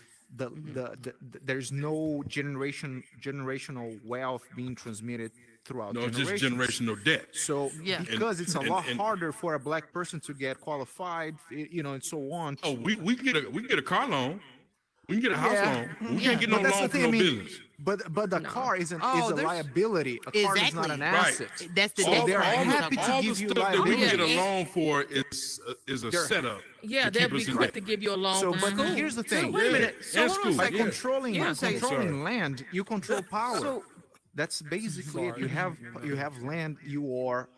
there's no generational wealth being transmitted throughout No, just generations. generational debt. So Yeah. because it's a And- lot and- harder for a black person to get qualified, and so on. Oh, we can get a car loan. We can get a house Yeah. loan. We can't get no But that's loan the for thing, no I mean, business. But the car is Oh, a there's- liability. A car is not Exactly. an Right. asset. That's the So that's they're what I'm happy talking to about. all give the you stuff that we liability. can get a Yeah. loan for is a They're- setup. Yeah, to they'll keep be us in quick debt. to give you a loan So, from but school. here's the thing. Wait a Yeah. minute. So And hold on a school, By second. yeah. controlling Yeah, controlling land, you control power. So- That's basically it. You have land. You are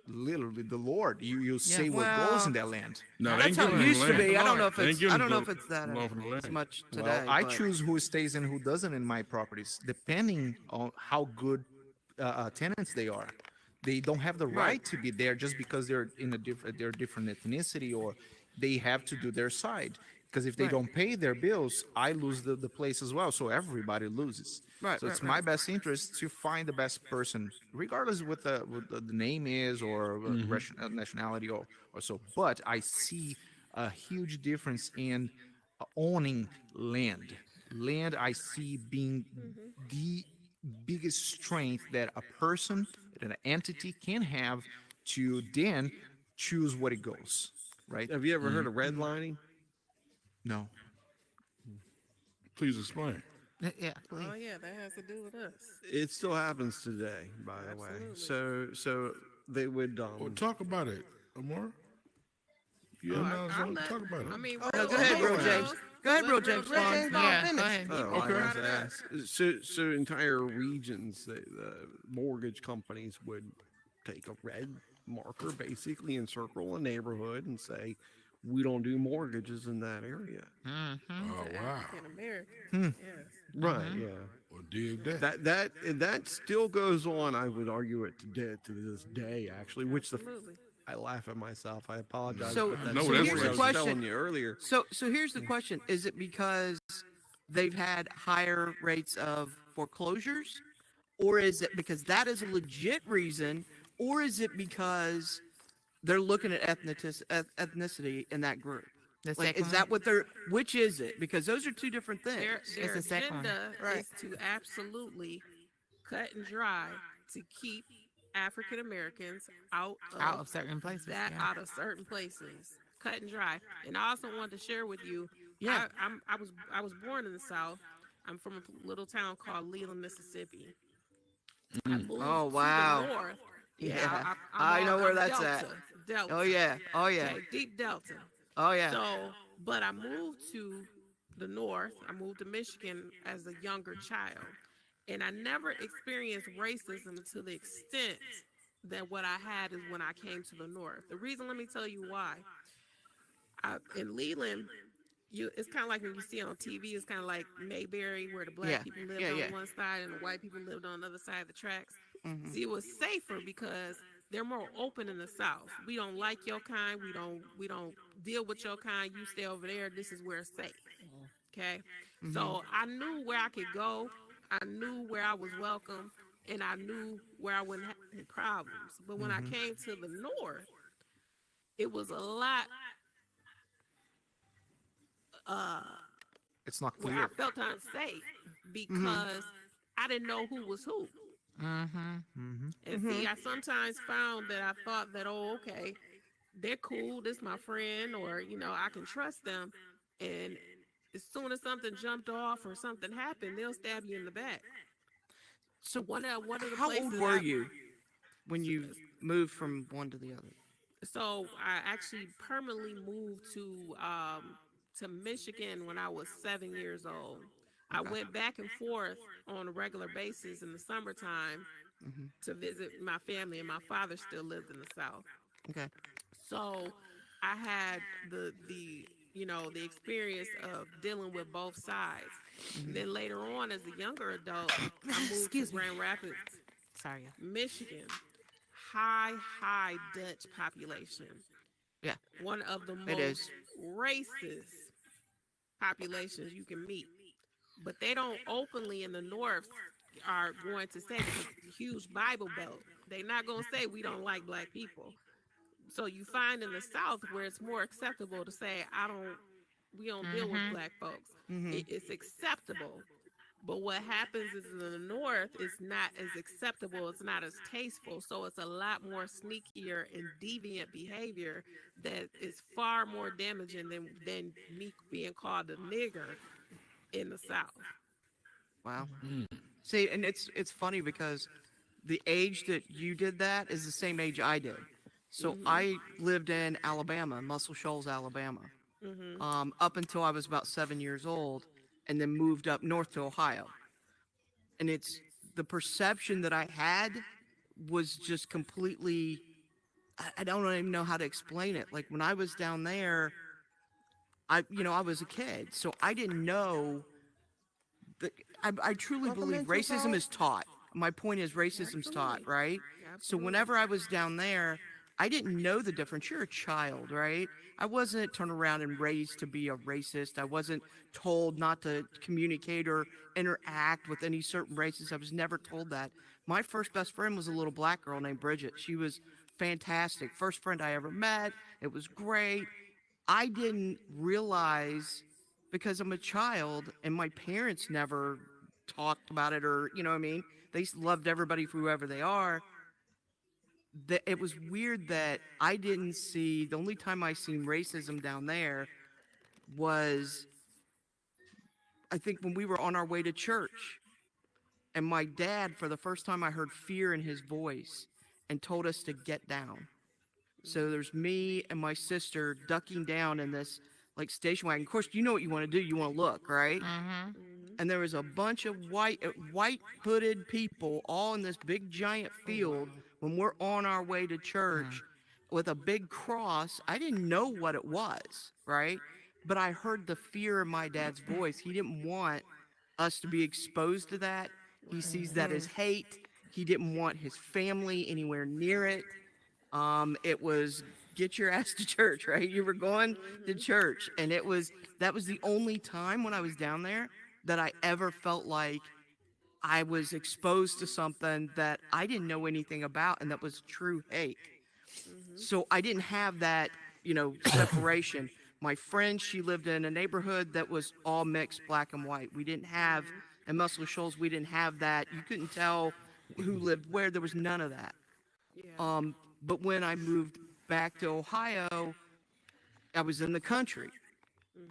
literally the Lord. You say what goes in that land. No, they That's ain't how giving it them used to land. be. I don't know if They ain't it's. giving I don't know them if it's that loan from the land. as much today. Well, I but- choose who stays and who doesn't in my properties, depending on how good tenants they are. They don't have the right to be there just because they're in they're different ethnicity or they have to do their side. Because if they Right. don't pay their bills, I lose the place as well. So everybody loses. Right, So right, it's my best interest to find the best person, regardless what the name is or nationality or so. But I see a huge difference in owning land. Land I see being the biggest strength that a person, that an entity can have to then choose what it goes. Right? Have you ever heard of redlining? No. Please explain. Yeah, please. Oh yeah, that has to do with us. It still happens today, by the way. So they would Well, talk about it, Amor. You Oh, have I- not I'll let- talk about it. I mean, No, go ahead, Real Real James. Go ahead, Real James. Real Vaughn. James Yeah, finish. go ahead. He Oh, brought I was it up. asked. So entire regions, the mortgage companies would take a red marker, basically encircle a neighborhood and say, "We don't do mortgages in that area." Mm-hmm. Oh wow. African American. Hmm. Yes. Right? Yeah. Well, dig that. That still goes on. I would argue it to this day, actually. Which Absolutely. I laugh at myself. I apologize. So, but that's No, so that's here's what I the was question. telling you earlier. So here's the question: is it because they've had higher rates of foreclosures, or is it because that is a legit reason, or is it because they're looking at ethnicity in that group? The Like, second is that what they're? Which is it? Because those are two different things. Their the second one. agenda Right. is to absolutely cut and dry to keep African Americans out out of certain places. that Yeah. out of certain places. Cut and dry. And I also wanted to share with you. Yeah. I was born in the South. I'm from a little town called Leland, Mississippi. I moved Oh, to wow. the north. Yeah. I'm I know where I'm that's at. Delta. Oh yeah. Oh yeah. Okay, deep Delta. Oh yeah. So, but I moved to the north. I moved to Michigan as a younger child, and I never experienced racism to the extent that what I had is when I came to the north. The reason, let me tell you why. In Leland, it's kind of like when you see it on TV. It's kind of like Mayberry, where the black Yeah. people lived Yeah, on yeah. one side and the white people lived on the other side of the tracks. Mhm. See, it was safer because they're more open in the South. We don't like your kind. We don't deal with your kind. You stay over there. This is where it's safe. Okay. So I knew where I could go. I knew where I was welcome, and I knew where I wouldn't have any problems. But when I came to the north, it was a lot. It's not Where I clear. felt unsafe because I didn't know who was who. Mm-hmm. Mm-hmm. And see, I sometimes found that I thought that, oh, okay, they're cool. This my friend, or I can trust them. And as soon as something jumped off or something happened, they'll stab you in the back. So one of the how old places were you when you moved from one to the other? So I actually permanently moved to Michigan when I was 7 years old. I Okay. went back and forth on a regular basis in the summertime Mhm. to visit my family, and my father still lived in the South. Okay. So I had the experience of dealing with both sides. And then later on, as a younger adult, I moved Excuse to me. Grand Rapids, Sorry. Yeah. Michigan. High Dutch population. Yeah. One of the It is. most racist populations you can meet. But they don't openly in the North are going to say, because it's a huge Bible Belt, they're not going to say we don't like black people. So you find in the South where it's more acceptable to say, we don't deal with black folks. Mhm. It's acceptable. But what happens is in the North, it's not as acceptable. It's not as tasteful. So it's a lot more sneakier and deviant behavior that is far more damaging than me being called a nigger in the South. Wow. See, and it's funny because the age that you did that is the same age I did. So I lived in Alabama, Muscle Shoals, Alabama, up until I was about 7 years old, and then moved up north to Ohio. And it's the perception that I had was just completely, I don't even know how to explain it. Like when I was down there, I was a kid, so I didn't know that I truly believe racism is taught. My point is racism's taught, Absolutely. right? So Absolutely. whenever I was down there, I didn't know the difference. You're a child, right? I wasn't turned around and raised to be a racist. I wasn't told not to communicate or interact with any certain races. I was never told that. My first best friend was a little black girl named Bridget. She was fantastic. First friend I ever met. It was great. I didn't realize, because I'm a child and my parents never talked about it, or, you know what I mean? They loved everybody for whoever they are. That it was weird that I didn't see, the only time I seen racism down there was, I think, when we were on our way to church, and my dad, for the first time, I heard fear in his voice and told us to get down. So there's me and my sister ducking down in this like station wagon. Of course, you know what you want to do. You want to look, right? And there was a bunch of white hooded people all in this big giant field when we're on our way to church with a big cross. I didn't know what it was, right? But I heard the fear in my dad's voice. He didn't want us to be exposed to that. He sees that as hate. He didn't want his family anywhere near it. It was get your ass to church, right? You were going to church. And that was the only time when I was down there that I ever felt like I was exposed to something that I didn't know anything about, and that was true hate. So I didn't have that, separation. My friend, she lived in a neighborhood that was all mixed black and white. We didn't have, in Muscle Shoals, we didn't have that. You couldn't tell who lived where. There was none of that. But when I moved back to Ohio, I was in the country.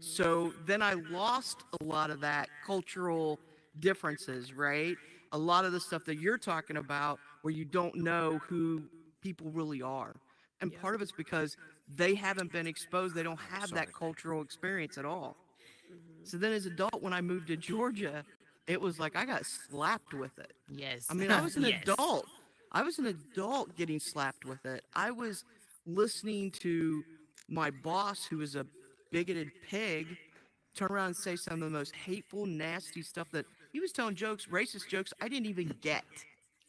So then I lost a lot of that cultural differences, right? A lot of the stuff that you're talking about where you don't know who people really are. And part of it's because they haven't been exposed. They don't have that cultural experience at all. So then as an adult, when I moved to Georgia, it was like I got slapped with it. Yes. I mean, I was an adult. I was an adult getting slapped with it. I was listening to my boss, who was a bigoted pig, turn around and say some of the most hateful, nasty stuff that he was telling jokes, racist jokes I didn't even get.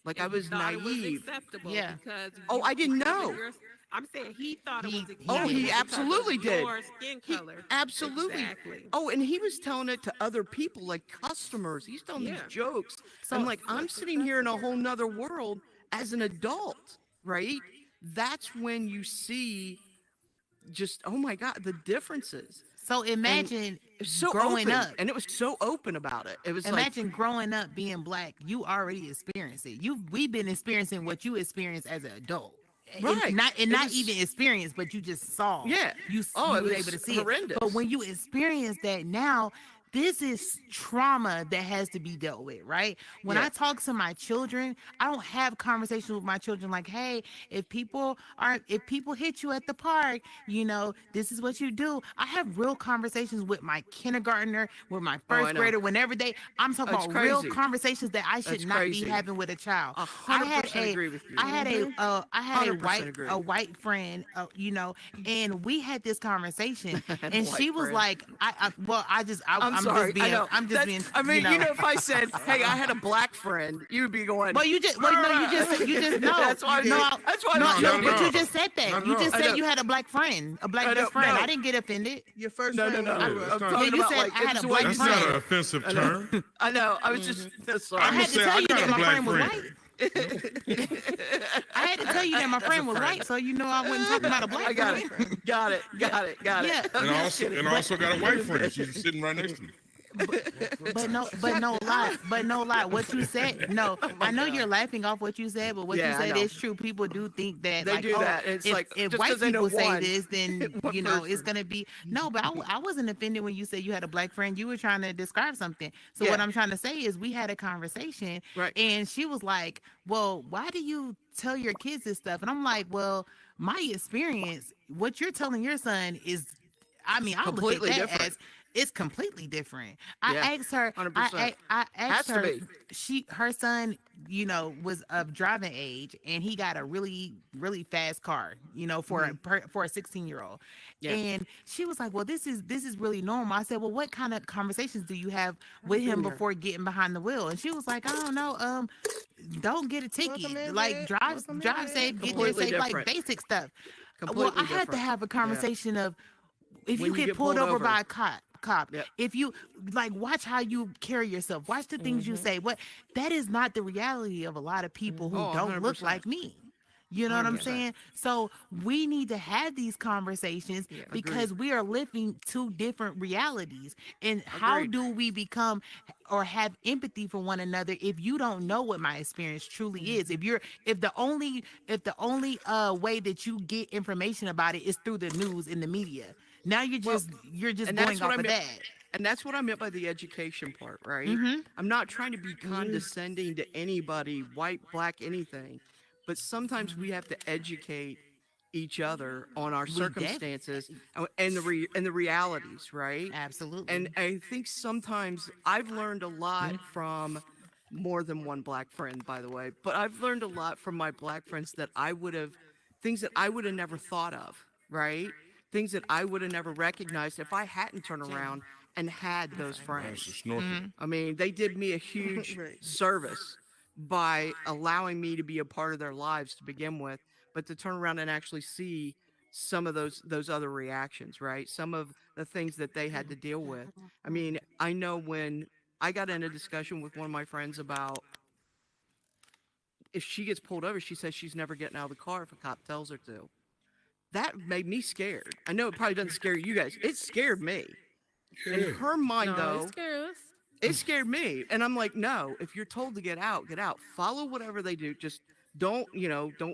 Like, I was thought it was naive. acceptable because I didn't know. I'm saying he thought it was acceptable. Oh, he because absolutely of did. your skin color. Absolutely. Exactly. Oh, and he was telling it to other people, like customers. He's telling these jokes. So I'm like, I'm sitting here in a whole nother world as an adult, right? That's when you see just, oh my God, the differences. So imagine so growing open, up. and it was so open about it. It was imagine growing up being black. You already experienced it. We've been experiencing what you experienced as an adult. Right. Not even experience, but you just saw. Yeah. You it were was able to see horrendous. it. But when you experience that now, this is trauma that has to be dealt with, right? When I talk to my children, I don't have conversations with my children like, hey, if people hit you at the park, this is what you do. I have real conversations with my kindergartner, with my first grader, whenever I'm talking about real conversations that I should not be having with a child. 100% agree with you. I had a white friend, and we had this conversation, and she was like, I'm sorry. I'm just being. I mean, if I said, "Hey, I had a black friend," you would be going. Well, you just no. That's why. No, but you just said that. You just said you had a black friend, a black best friend. I didn't get offended. Your first no. friend. You said I had a black friend. That's not an offensive term. I know. I was just sorry. I had to tell you that my friend was white. I had to tell you that my friend was white, so I wasn't talking about a black friend. Got it. Yeah. And also got a white friend. She's sitting right next to me. But no lie. What you said, no, I know you're laughing off what you said, but what you said is true. People do think that they do that. It's if white people say this, then it's gonna be no. But I wasn't offended when you said you had a black friend. You were trying to describe something. So what I'm trying to say is we had a conversation, and she was like, "Well, why do you tell your kids this stuff?" And I'm like, "Well, my experience, what you're telling your son is, I mean, I look at that different. as." It's completely different. I asked her. 100%. I asked her. To be. Her son, was of driving age, and he got a really, really fast car. For a 16-year-old. Yeah. And she was like, "Well, this is really normal." I said, "Well, what kind of conversations do you have with him before getting behind the wheel?" And she was like, "I don't know. Don't get a ticket. Like drive safe, get there safe, like basic stuff." Well, I had to have a conversation of if you get pulled over by a cop. If you watch how you carry yourself, watch the things you say. That is not the reality of a lot of people who don't 100%. look like me. You know what I'm saying? So we need to have these conversations because we are living two different realities. And how do we become or have empathy for one another if you don't know what my experience truly is? If the only way that you get information about it is through the news and the media. Now you're Well, just and going that's what off I of meant. that. And that's what I meant by the education part, right? Mm-hmm. I'm not trying to be condescending to anybody, white, black, anything, but sometimes we have to educate each other on our We circumstances and the realities, right? Absolutely. And I think sometimes I've learned a lot from more than one black friend, by the way, but I've learned a lot from my black friends that things that I would have never thought of, right? Things that I would have never recognized if I hadn't turned around and had those That's a friends. snorkel. I mean, they did me a huge Right. service by allowing me to be a part of their lives to begin with, but to turn around and actually see some of those other reactions, right? Some of the things that they had to deal with. I mean, I know when I got in a discussion with one of my friends about if she gets pulled over, she says she's never getting out of the car if a cop tells her to. That made me scared. I know it probably doesn't scare you guys. It scared me. In Yeah. her mind, No, though, it scares us. it scared me. And I'm like, no, if you're told to get out, get out. Follow whatever they do. Just don't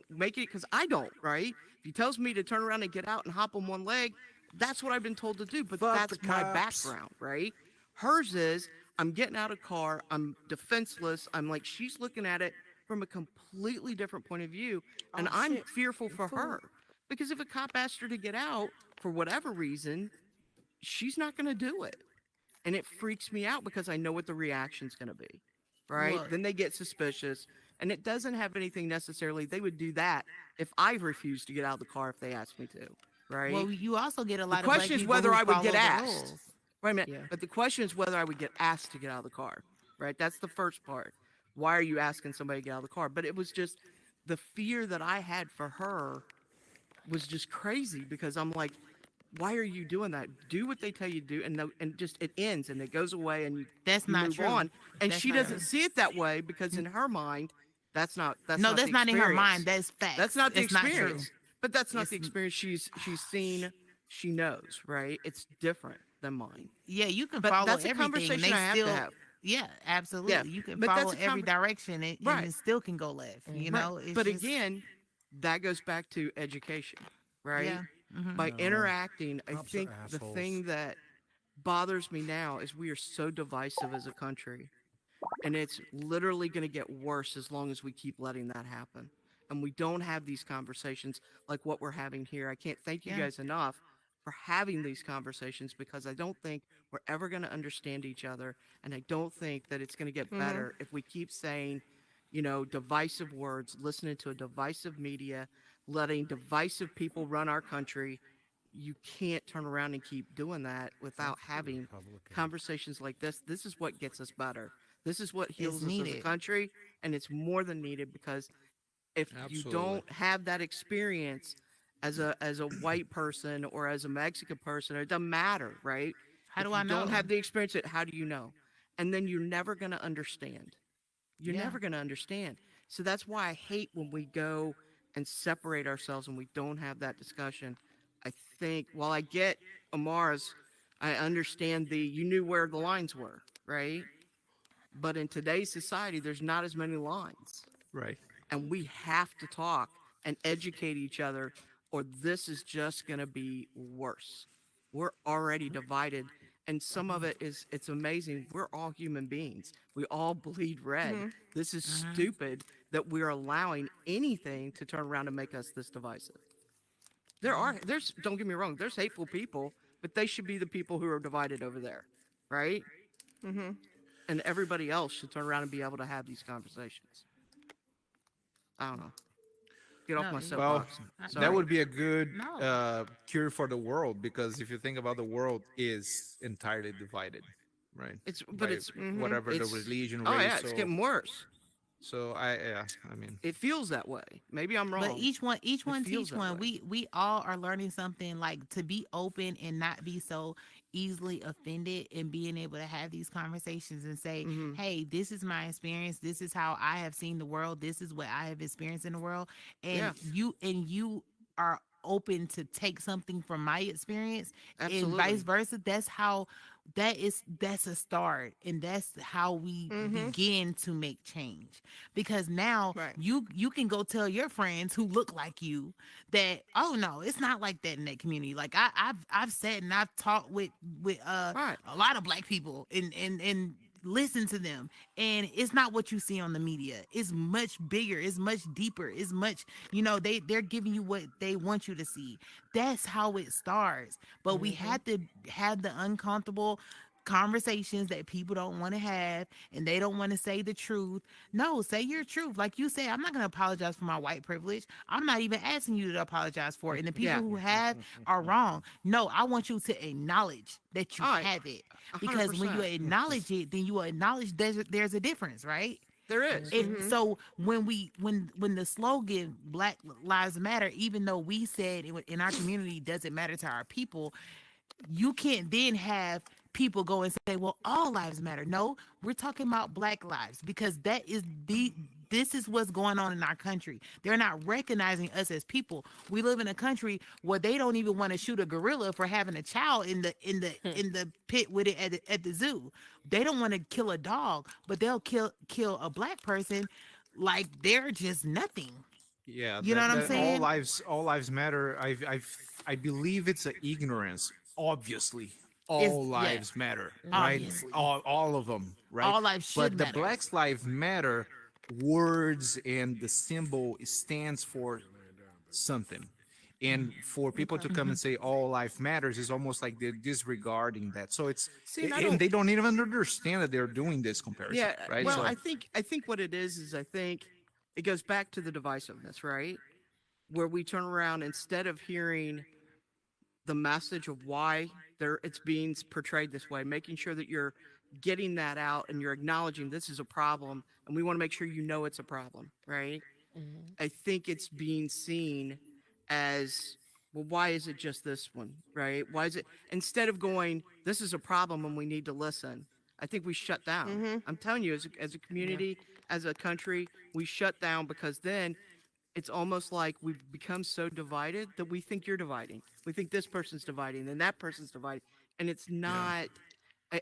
make it, because I don't, right? If he tells me to turn around and get out and hop on one leg, that's what I've been told to do. But Fuck that's the my cops. background, right? Hers is, I'm getting out of car, I'm defenseless. I'm like, she's looking at it from a completely different point of view. And I'm fearful for her. Because if a cop asked her to get out for whatever reason, she's not going to do it. And it freaks me out because I know what the reaction's going to be, right? Well- Then they get suspicious, and it doesn't have anything necessarily. They would do that if I refused to get out of the car if they asked me to, right? Well, you also get a lot of question black is people whether who I would get follow the asked. rules. Wait a minute. Yeah. But the question is whether I would get asked to get out of the car, right? That's the first part. Why are you asking somebody to get out of the car? But it was just the fear that I had for her was just crazy, because I'm like, why are you doing that? Do what they tell you to do, and just it ends and it goes away, and you That's not move true. on. And That's she not doesn't true. see it that way, because in her mind, that's not No, the that's not in her mind. experience. That's facts. That's not the It's not true. experience. But that's not the It's- experience she's seen. She knows, right? It's different than mine. Yeah, you can But follow that's a everything. conversation They I have still, to have. yeah, absolutely. You can but that's follow a every conver- direction, and Right. it still can go left. You Right. know, it's But just, again, that goes back to education, right? yeah. Mhm. By No. interacting, I Cops are think the assholes. thing that bothers me now is we are so divisive as a country, and it's literally going to get worse as long as we keep letting that happen. And we don't have these conversations like what we're having here. I can't thank you Yeah. guys enough for having these conversations, because I don't think we're ever going to understand each other. And I don't think that it's going to get better if we keep saying, divisive words, listening to a divisive media, letting divisive people run our country. You can't turn around and keep doing that without having conversations like this. This is what gets us better. This is what heals us as a needed. country, and it's more than needed, because if you Absolutely. don't have that experience as a white person or as a Mexican person, it doesn't matter, right? How If do you I know? don't have the experience, how do you know? And then you're never going to understand. You're Yeah. never going to understand. So that's why I hate when we go and separate ourselves and we don't have that discussion. I think, while I get Amara's, I understand you knew where the lines were, right? But in today's society, there's not as many lines. Right. And we have to talk and educate each other, or this is just going to be worse. We're already divided, and some of it is, it's amazing. We're all human beings. We all bleed red. This is stupid that we're allowing anything to turn around and make us this divisive. Don't get me wrong, there's hateful people, but they should be the people who are divided over there, right? And everybody else should turn around and be able to have these conversations. I don't know. Get off No, my you- soapbox. Sorry. That would be a good No. cure for the world, because if you think about the world is entirely divided, right? But By it's whatever it's- the religion, Oh race. yeah, it's or- getting worse. So I mean, It feels that way. Maybe I'm wrong. But each one feels teach that one. way. We all are learning something, like to be open and not be so easily offended, and being able to have these conversations and say, Mhm. hey, this is my experience, this is how I have seen the world, this is what I have experienced in the world, and you are open to take something from my experience, and Absolutely. vice versa. That's how that's a start, and that's how we Mm-hmm. begin to make change. Because now Right. you can go tell your friends who look like you that, oh no, it's not like that in that community. Like I've sat and I've talked with Right. a lot of black people and listen to them, and it's not what you see on the media. It's much bigger, it's much deeper, it's much, they're giving you what they want you to see. That's how it starts. But we had to have the uncomfortable conversations that people don't want to have, and they don't want to say the truth. No, say your truth. Like you said, I'm not going to apologize for my white privilege. I'm not even asking you to apologize for it. And the people Yeah. who have are wrong. No, I want you to acknowledge that you All right. have it. A Because when you 100%. acknowledge it, then you acknowledge there's a difference, right? There is. And Mhm. so when the slogan Black Lives Matter, even though we said in our community doesn't matter to our people, you can't then have people go and say, well, all lives matter. No, we're talking about black lives, because this is what's going on in our country. They're not recognizing us as people. We live in a country where they don't even want to shoot a gorilla for having a child in the pit with it at the zoo. They don't want to kill a dog, but they'll kill a black person like they're just nothing. Yeah, You know what I'm that saying? all lives matter. I believe it's an ignorance. Obviously, It's- all yeah. lives matter, right? Obviously. All of them, right? All lives should But the matter. Black Lives Matter words and the symbol stands for something. And for people to come and say all life matters is almost like they're disregarding that. So it's See, and I and don't- they don't even understand that they're doing this comparison, Yeah. right? Well, So- I think what it is I think it goes back to the divisiveness, right? Where we turn around, instead of hearing the message of why it's being portrayed this way, making sure that you're getting that out and you're acknowledging this is a problem, and we want to make sure you know it's a problem, right? I think it's being seen as, well, why is it just this one, right? Why is it, instead of going, this is a problem and we need to listen, I think we shut down. I'm telling you, as a community, as a country, we shut down, because then it's almost like we've become so divided that we think you're dividing. We think this person's dividing and that person's dividing. And it's not,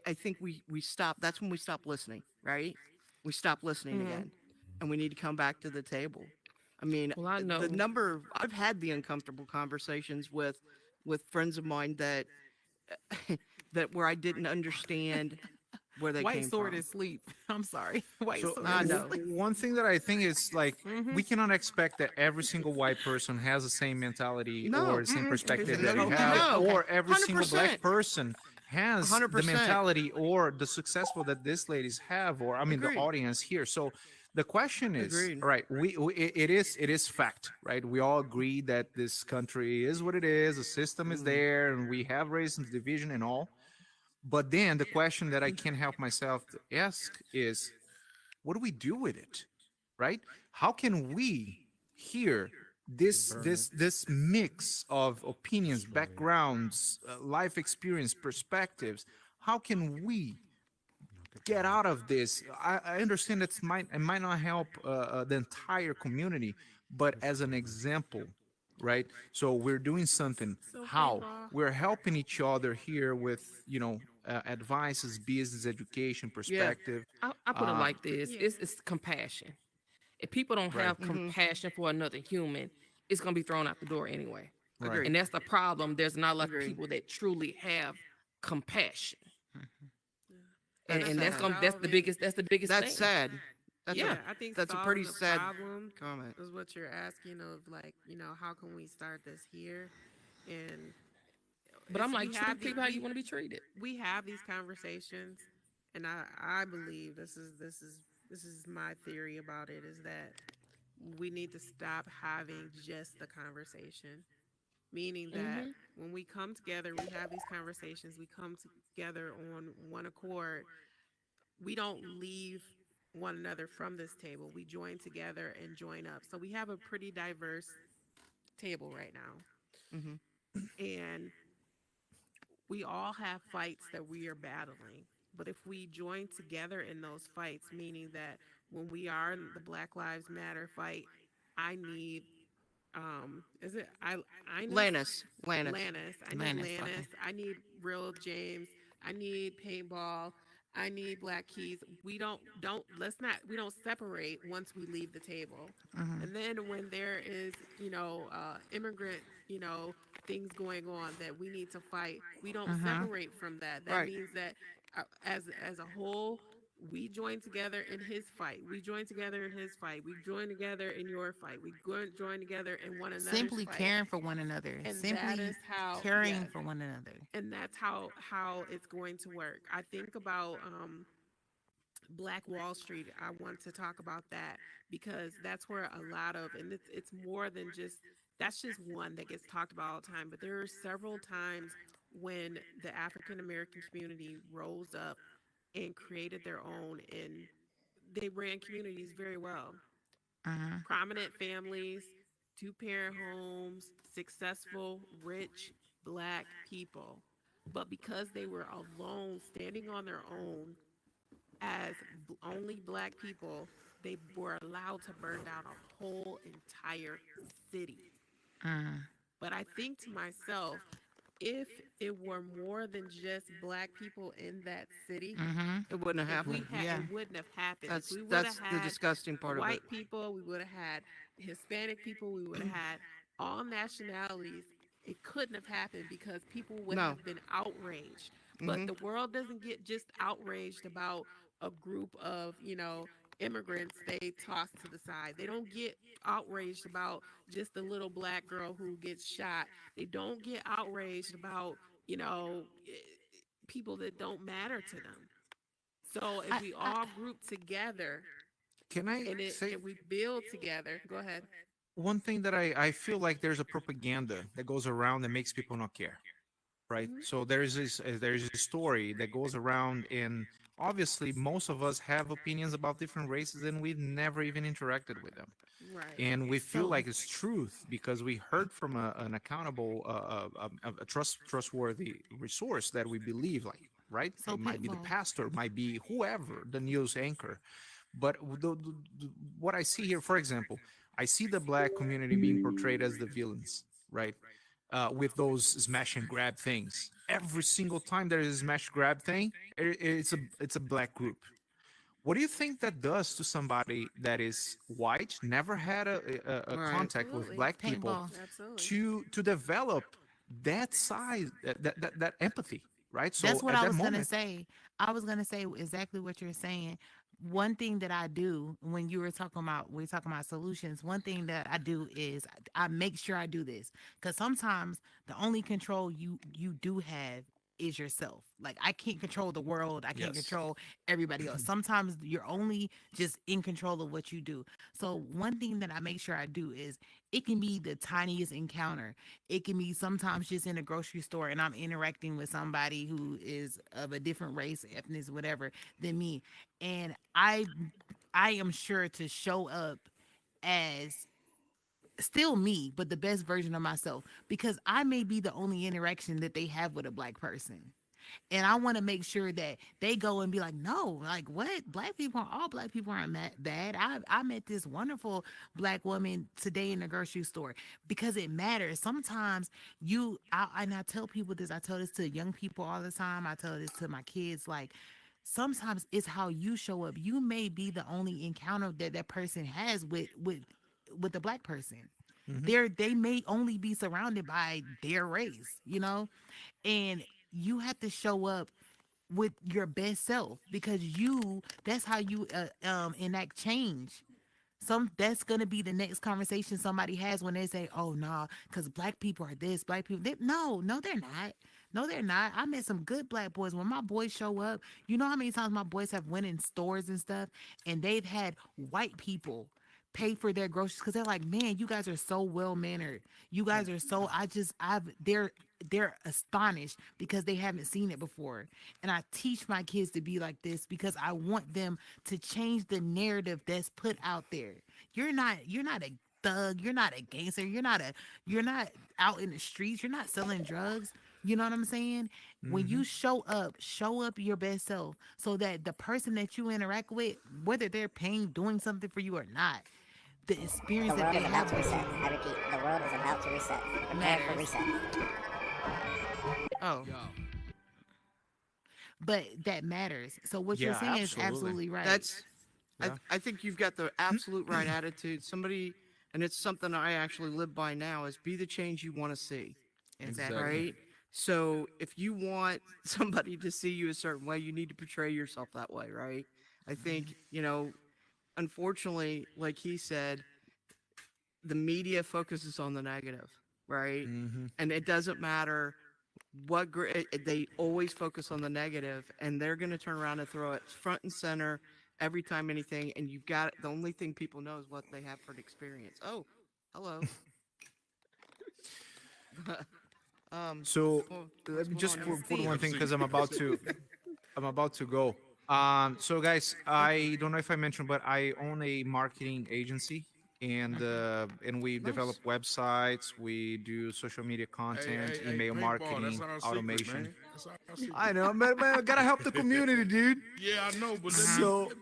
I think we stop. That's when we stop listening, right? We stop listening again. And we need to come back to the table. I mean, Well, I know. I've had the uncomfortable conversations with friends of mine that where I didn't understand where they White came sword from. is sleep. I'm sorry. White So sword I is know. sleep. one thing that I think is like we cannot expect that every single white person has the same mentality No, or the same mm-mm. perspective No, that we no, have, no. or every single 100%. black person has the 100%. mentality or the successful that these ladies have, or I mean Agreed. the audience here. So the question is, Agreed. all right, it is fact, right? We all agree that this country is what it is, the system is there, and we have racism, division, and all. But then the question that I can't help myself to ask is, what do we do with it, right? How can we hear this mix of opinions, backgrounds, life experience, perspectives? How can we get out of this? I understand it might not help the entire community, but as an example, right? So we're doing something. So, How? Favor, We're helping each other here with advices, business, education, perspective. I put it like this: Yeah. it's compassion. If people don't Right. have compassion for another human, it's gonna be thrown out the door anyway. Right. Agreed. And that's the problem. There's not a lot of Agreed. people that truly have compassion. That's And that's sad. gonna that's the biggest thing. That's sad. That's Yeah. a, I think that's a solving pretty the sad problem comment. is what you're asking of, like, how can we start this here? And But I'm it's- like, we treat have people how you want to be treated. we have these conversations, and I believe this is my theory about it, is that we need to stop having just the conversation, meaning that when we come together, we have these conversations, we come together on one accord, we don't leave one another from this table, we join together and join up. So we have a pretty diverse table right now, Mhm. and we all have fights that we are battling. But if we join together in those fights, meaning that when we are in the Black Lives Matter fight, I need, is it I need Lannis. Lannis. I need Lannis, Lannis. okay. I need Real James I need paintball. I need black keys. We don't separate once we leave the table. Mhm. And then when there is, immigrant, things going on that we need to fight, we don't Mhm. separate from that. That Right. means that as a whole, we join together in his fight. We join together in his fight. We join together in your fight. We join together in one another's Simply fight. caring for one another. And that Simply is how caring yes, for one another. and that's how it's going to work. I think about Black Wall Street. I want to talk about that because that's where a lot of, and it's more than just, that's just one that gets talked about all the time, but there are several times when the African American community rose up and created their own, and they ran communities very well. Mhm. Prominent families, two-parent homes, successful, rich black people. But because they were alone, standing on their own as only black people, they were allowed to burn down a whole entire city. Mhm. But I think to myself, if it were more than just black people in that city, Mhm. It wouldn't have if we happened. had, Yeah. it wouldn't have happened. If That's we would that's have the had disgusting part of it. white people, we would have had Hispanic people, we would have had all nationalities. It couldn't have happened because people would No. have been outraged. But Mhm. the world doesn't get just outraged about a group of, immigrants they toss to the side. They don't get outraged about just a little black girl who gets shot. They don't get outraged about, people that don't matter to them. So if I, we I all group together Can I say and we build together, go ahead. one thing that I feel like there's a propaganda that goes around that makes people not care, right? Mhm. So there's a story that goes around, and obviously most of us have opinions about different races, and we've never even interacted with them, Right. and we feel so like it's truth because we heard from an accountable, a trustworthy resource that we believe, like, right? so It might be the Pitbull. pastor, might be whoever, the news anchor, but what I see here, for example, I see the black community being portrayed as the villains, right? With those smash and grab things. Every single time there is a smash grab thing, it's a black group. What do you think that does to somebody that is white, never had a Right. contact with Absolutely. black people, Paintball. Absolutely. to develop that size, that empathy, right? That's So what at I that was gonna moment, say. I was gonna say exactly what you're saying. One thing that I do when you were talking about we're talking about solutions. One thing that I do is I make sure I do this because sometimes the only control you do have is yourself. Like I can't control the world. I can't yes. control everybody else. Sometimes you're only just in control of what you do. So one thing that I make sure I do is it can be the tiniest encounter. It can be sometimes just in a grocery store and I'm interacting with somebody who is of a different race, ethnic, whatever than me. And I am sure to show up as still me, but the best version of myself because I may be the only interaction that they have with a black person. And I want to make sure that they go and be like, no, like what? All black people aren't bad. I met this wonderful black woman today in the grocery store because it matters. Sometimes and I tell people this, I tell this to young people all the time. I tell this to my kids, like, sometimes it's how you show up. You may be the only encounter that that person has with the black person. Mhm. They may only be surrounded by their race. And you have to show up with your best self because that's how you enact change. That's gonna be the next conversation somebody has when they say, oh nah, because black people are this, black people no, they're not. No, they're not. I met some good black boys. When my boys show up, you know how many times my boys have went in stores and stuff and they've had white people pay for their groceries because they're like, man, you guys are so well mannered. You guys are so they're astonished because they haven't seen it before. And I teach my kids to be like this because I want them to change the narrative that's put out there. You're not a thug, you're not a gangster, you're not out in the streets, you're not selling drugs. You know what I'm saying? When Mhm. you show up your best self so that the person that you interact with, whether they're paying, doing something for you or not, the The experience that world they is about have to with reset. you I repeat, the world is about to reset. Prepare for matters. reset. Oh, but that matters. So what you're Yeah, saying is absolutely. absolutely right. That's Yeah. I think you've got the absolute right attitude. Somebody, and it's something I actually live by now, is be the change you want to see. exactly. Right? So if you want somebody to see you a certain way, you need to portray yourself that way, right? I think, unfortunately, like he said, the media focuses on the negative, right? Mm-hmm. And it doesn't matter they always focus on the negative, and they're going to turn around and throw it front and center every time anything. And you've got the only thing people know is what they have for an experience. Oh, hello. So well, let what's me going just on put, here? put one thing Steve. because I'm about to go. So guys, I don't know if I mentioned, but I own a marketing agency, and we develop websites. We do social media content, email paintball, marketing, that's our secret, automation. man. That's our secret. I know, man, I gotta help the community, dude. Yeah, I know, but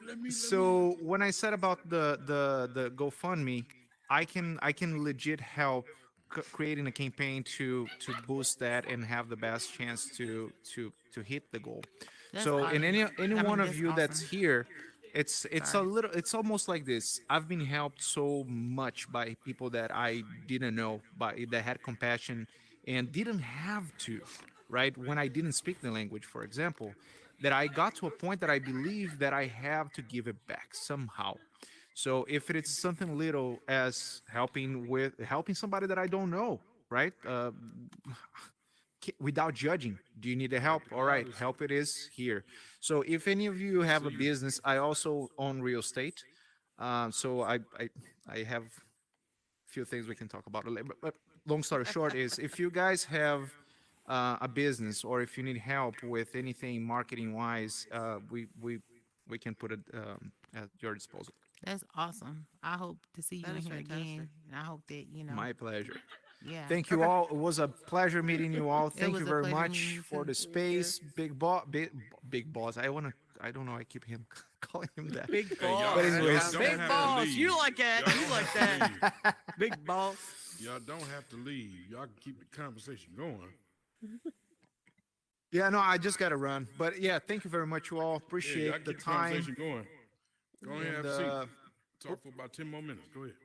let me. So when I said about the GoFundMe, I can legit help creating a campaign to boost that and have the best chance to hit the goal. That's So in awesome. any I mean, one of that's you that's awesome. here, it's Sorry. it's almost like this. I've been helped so much by people that I didn't know, by that had compassion and didn't have to, right? When I didn't speak the language, for example, that I got to a point that I believe that I have to give it back somehow. So if it's something little as helping somebody that I don't know, right? Without judging, do you need the help? All right, help it is here. So if any of you have a business, I also own real estate. So I have few things we can talk about later. But long story short is, if you guys have a business, or if you need help with anything marketing wise, we can put it at your disposal. That's awesome. I hope to see you That in is here fantastic. again, and I hope that My pleasure. Yeah. Thank you all. It was a pleasure meeting you all. Thank was you a very pleasure much meeting you for too. the space. Big boss. I don't know. I keep calling him that. Big Hey, y'all- boss. But anyways, y'all don't Big have to boss. leave. You like that. Y'all You don't like have to that. leave. Big boss. Y'all don't have to leave. Y'all can keep the conversation going. Yeah, no, I just got to run. But yeah, thank you very much, you all. Yeah, Appreciate y'all the keep the time. conversation going. Go ahead and have a And, seat. Talk for about 10 more minutes. Go ahead.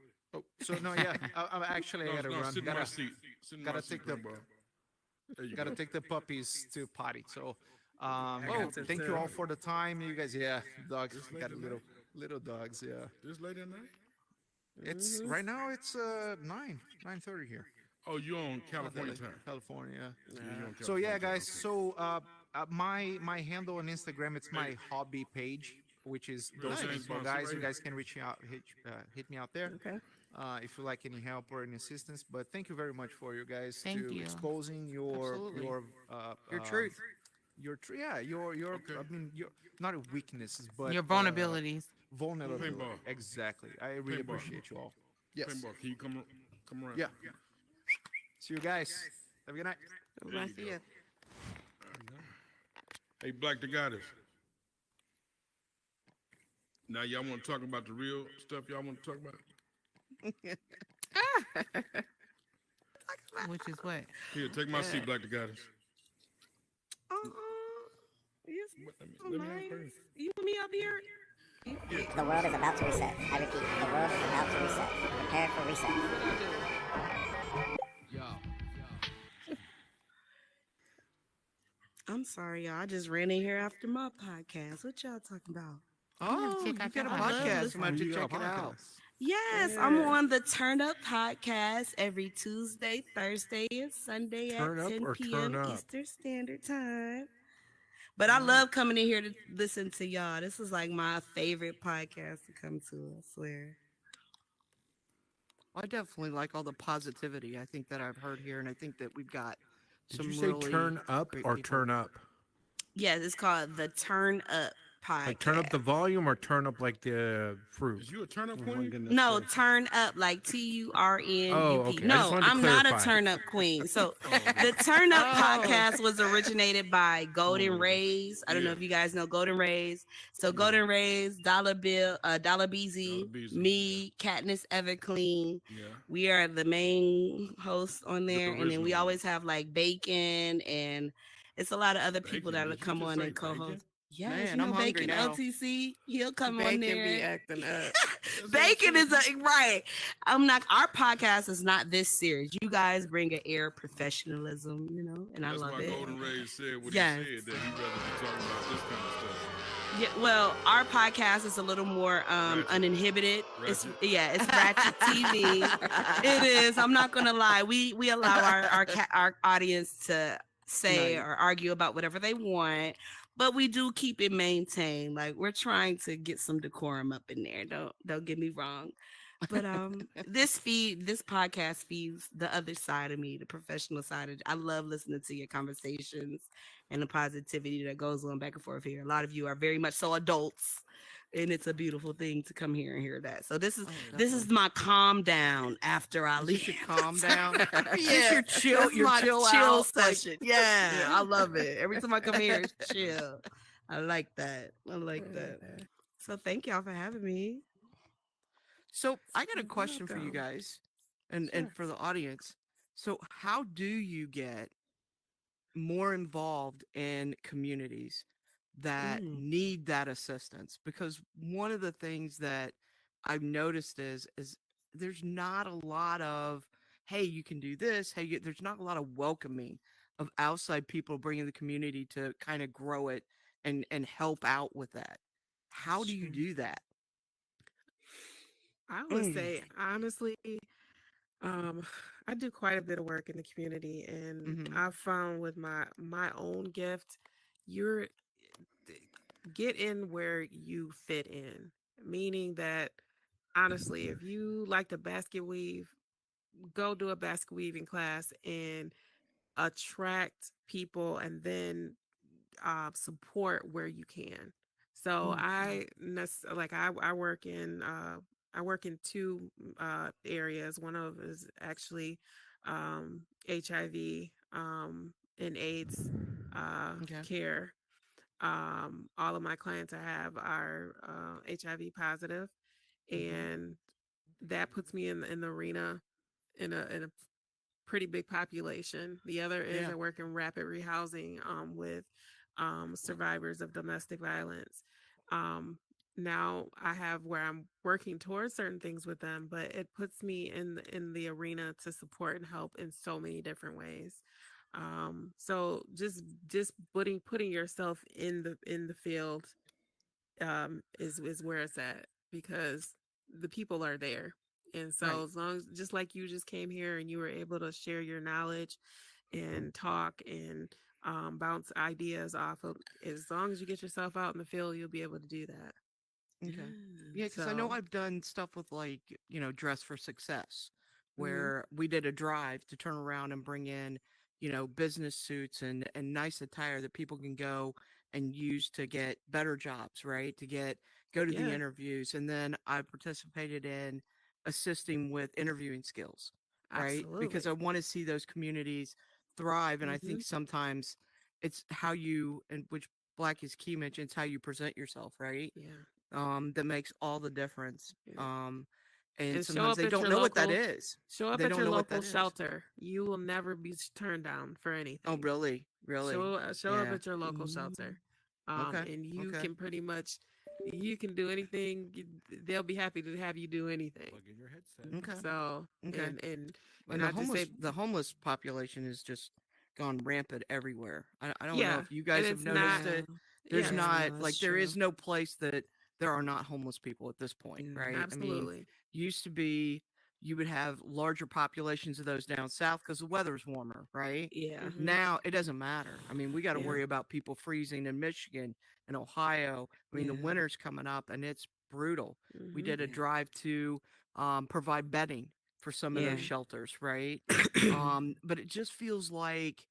So no, yeah, I'm actually I got to run. Sit in my Gotta, seat. Sit in gotta my seat, take the Grandpa. There you gotta go. take the puppies to potty. So, got to thank you too. all for the time, you guys. Yeah, dogs. This We got late little dogs. Yeah, This late at night? it's right now. It's 9:30 here. Oh, you on California Nothing late. time? California. Yeah, you on So yeah, California time, guys. okay. So my handle on Instagram, it's my hobby page, which is those Nice. people, Nice. guys. Right You here. guys can hit me out there. Okay. If you like any help or any assistance. But thank you very much for you guys Thank to you. exposing your Absolutely. your truth. your Okay. I mean your not weaknesses but Your vulnerabilities. vulnerability. Paintball. Exactly. I really Paintball. appreciate you all. Yes. Paintball, can you come around? Yeah. See you guys. Have a good night. Nice to see you. Hey, Black the Goddess. Now y'all want to talk about the real stuff y'all want to talk about? Which is what? Here, take my seat, Black the Goddess. Yes, Let me have her. you want me up here? The world is about to reset. I repeat, the world is about to reset. Prepare for reset. I'm sorry, y'all. I just ran in here after my podcast. What y'all talking about? Oh, check you out got a your podcast. podcast. I'm going to check it out. Yes, I'm on the Turn Up podcast every Tuesday, Thursday, and Sunday Turn at up 10 or p.m. turn up? Eastern Standard Time. But I love coming in here to listen to y'all. This is like my favorite podcast to come to, I swear. I definitely like all the positivity I think that I've heard here, and I think that we've got Did some you say really turn up great or people. turn up? Yes, it's called the Turn Up podcast. Like turn up the volume or turn up like the fruit? Is you a turn up Oh my queen? goodness No, gracious. turn up like TURNUP. Oh, okay. I just No, wanted to I'm not a clarify. turn up queen. So the Turn Up Oh. podcast was originated by Golden Oh. Rays. I don't know Yeah. if you guys know Golden Rays. So Golden Rays, Dollar Bill, Dollar BZ, Dollar BZ, me, Katniss Everclean. Yeah. We are the main hosts on there, and then we original always have like Bacon and It's a lot of other people Bacon. that'll Did you come just on say and co-host. bacon? Yes, Man, you I'm know hungry Bacon now. LTC. He'll come on Bacon there. be acting up. Bacon is right. I'm not. Our podcast is not this serious. You guys bring an air of professionalism, and I That's love why it. Golden Ray said what Yes. he said, that he'd rather be talking about this kind of stuff. Yeah, well, our podcast is a little more Ratchet. uninhibited. It's Ratchet. it's Ratchet TV. It is. I'm not gonna lie. We allow our audience to say Nice. or argue about whatever they want, but we do keep it maintained. Like we're trying to get some decorum up in there. Don't get me wrong. But this podcast feeds the other side of me, the professional side of I love listening to your conversations and the positivity that goes on back and forth here. A lot of you are very much so adults, and it's a beautiful thing to come here and hear that. So this is my calm down after I leave. You should calm down. Yeah, your chill, that's your my chill chill out, like- session. Yeah, I love it. Every time I come here, it's chill. I like that. I like that. So thank y'all for having me. So I got a You're question for you welcome. guys and Sure. for the audience. So how do you get more involved in communities that need that assistance? Because one of the things that I've noticed is there's not a lot of, hey, you can do this. Hey, there's not a lot of welcoming of outside people bringing the community to kind of grow it and help out with that. How do you do that? I would say honestly, I do quite a bit of work in the community, and I've found with my own gift, you're get in where you fit in. Meaning that honestly, if you like to basket weave, go do a basket weaving class and attract people, and then support where you can. So I work in two areas. One of is actually HIV and AIDS care. All of my clients I have are HIV positive, and that puts me in the arena in a pretty big population. The other is I work in rapid rehousing with survivors of domestic violence. Now I have where I'm working towards certain things with them, but it puts me in the arena to support and help in so many different ways. So just putting yourself in the field is where it's at, because the people are there. And so Right. as long as, just like you just came here and you were able to share your knowledge and talk and bounce ideas off of, as long as you get yourself out in the field, you'll be able to do that. Okay. Yeah, because I know So- I've done stuff with like, Dress for Success, Mhm. where we did a drive to turn around and bring in, business suits and nice attire that people can go and use to get better jobs, right? Go to the Yeah. interviews. And then I participated in assisting with interviewing skills, right? Because I Absolutely. want to see those communities thrive. And I think Mhm. sometimes it's how and which Black is Key mentions, how you present yourself, right? Yeah. That makes all the difference. And And show sometimes up they at don't your know what that local is. show up They at don't your know what local that is. shelter. You will never be turned down for anything. Oh, really? Really? Show up Yeah. at your local shelter. Okay, And you okay. can pretty much, you can do anything. They'll be happy to have you do anything. Plug in your headset. Okay. So Okay. and And the not to say homeless population has just gone rampant everywhere. I don't know yeah, if you and guys have it's noticed not it. There's yeah, not like there is no place that there are not homeless people at this point, right? I mean, absolutely. used to be you would have larger populations of those down south because the weather's warmer, right? Yeah. Mhm. Now it doesn't matter. I mean, we got to Yeah. worry about people freezing in Michigan and Ohio. I mean, the winter's coming up and it's brutal. We Mhm. did a drive to provide bedding for some of Yeah. those shelters, right? But it just feels like,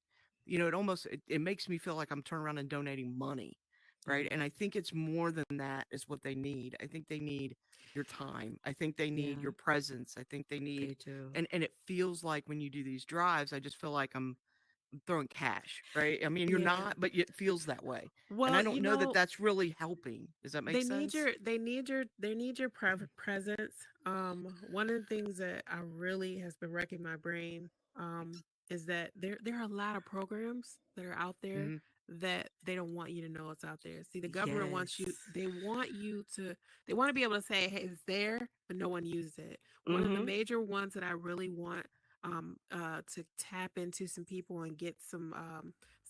it makes me feel like I'm turning around and donating money, right? And I think it's more than that is what they need. I think they need your time. I think they need your presence. I think they need, too. and it feels like when you do these drives, I just feel like I'm throwing cash, right? I mean, you're Yeah. not, but it feels that way. And Well, I don't know that that's really helping. Does that make they sense? they need your presence. One of the things that I really has been wrecking my brain is that there are a lot of programs that are out there Mhm. that they don't want you to know it's out there. See, the government wants you, Yes. they want to be able to say, hey, it's there, but no one uses it. One of the Mm-hmm. major ones that I really want to tap into some people and get some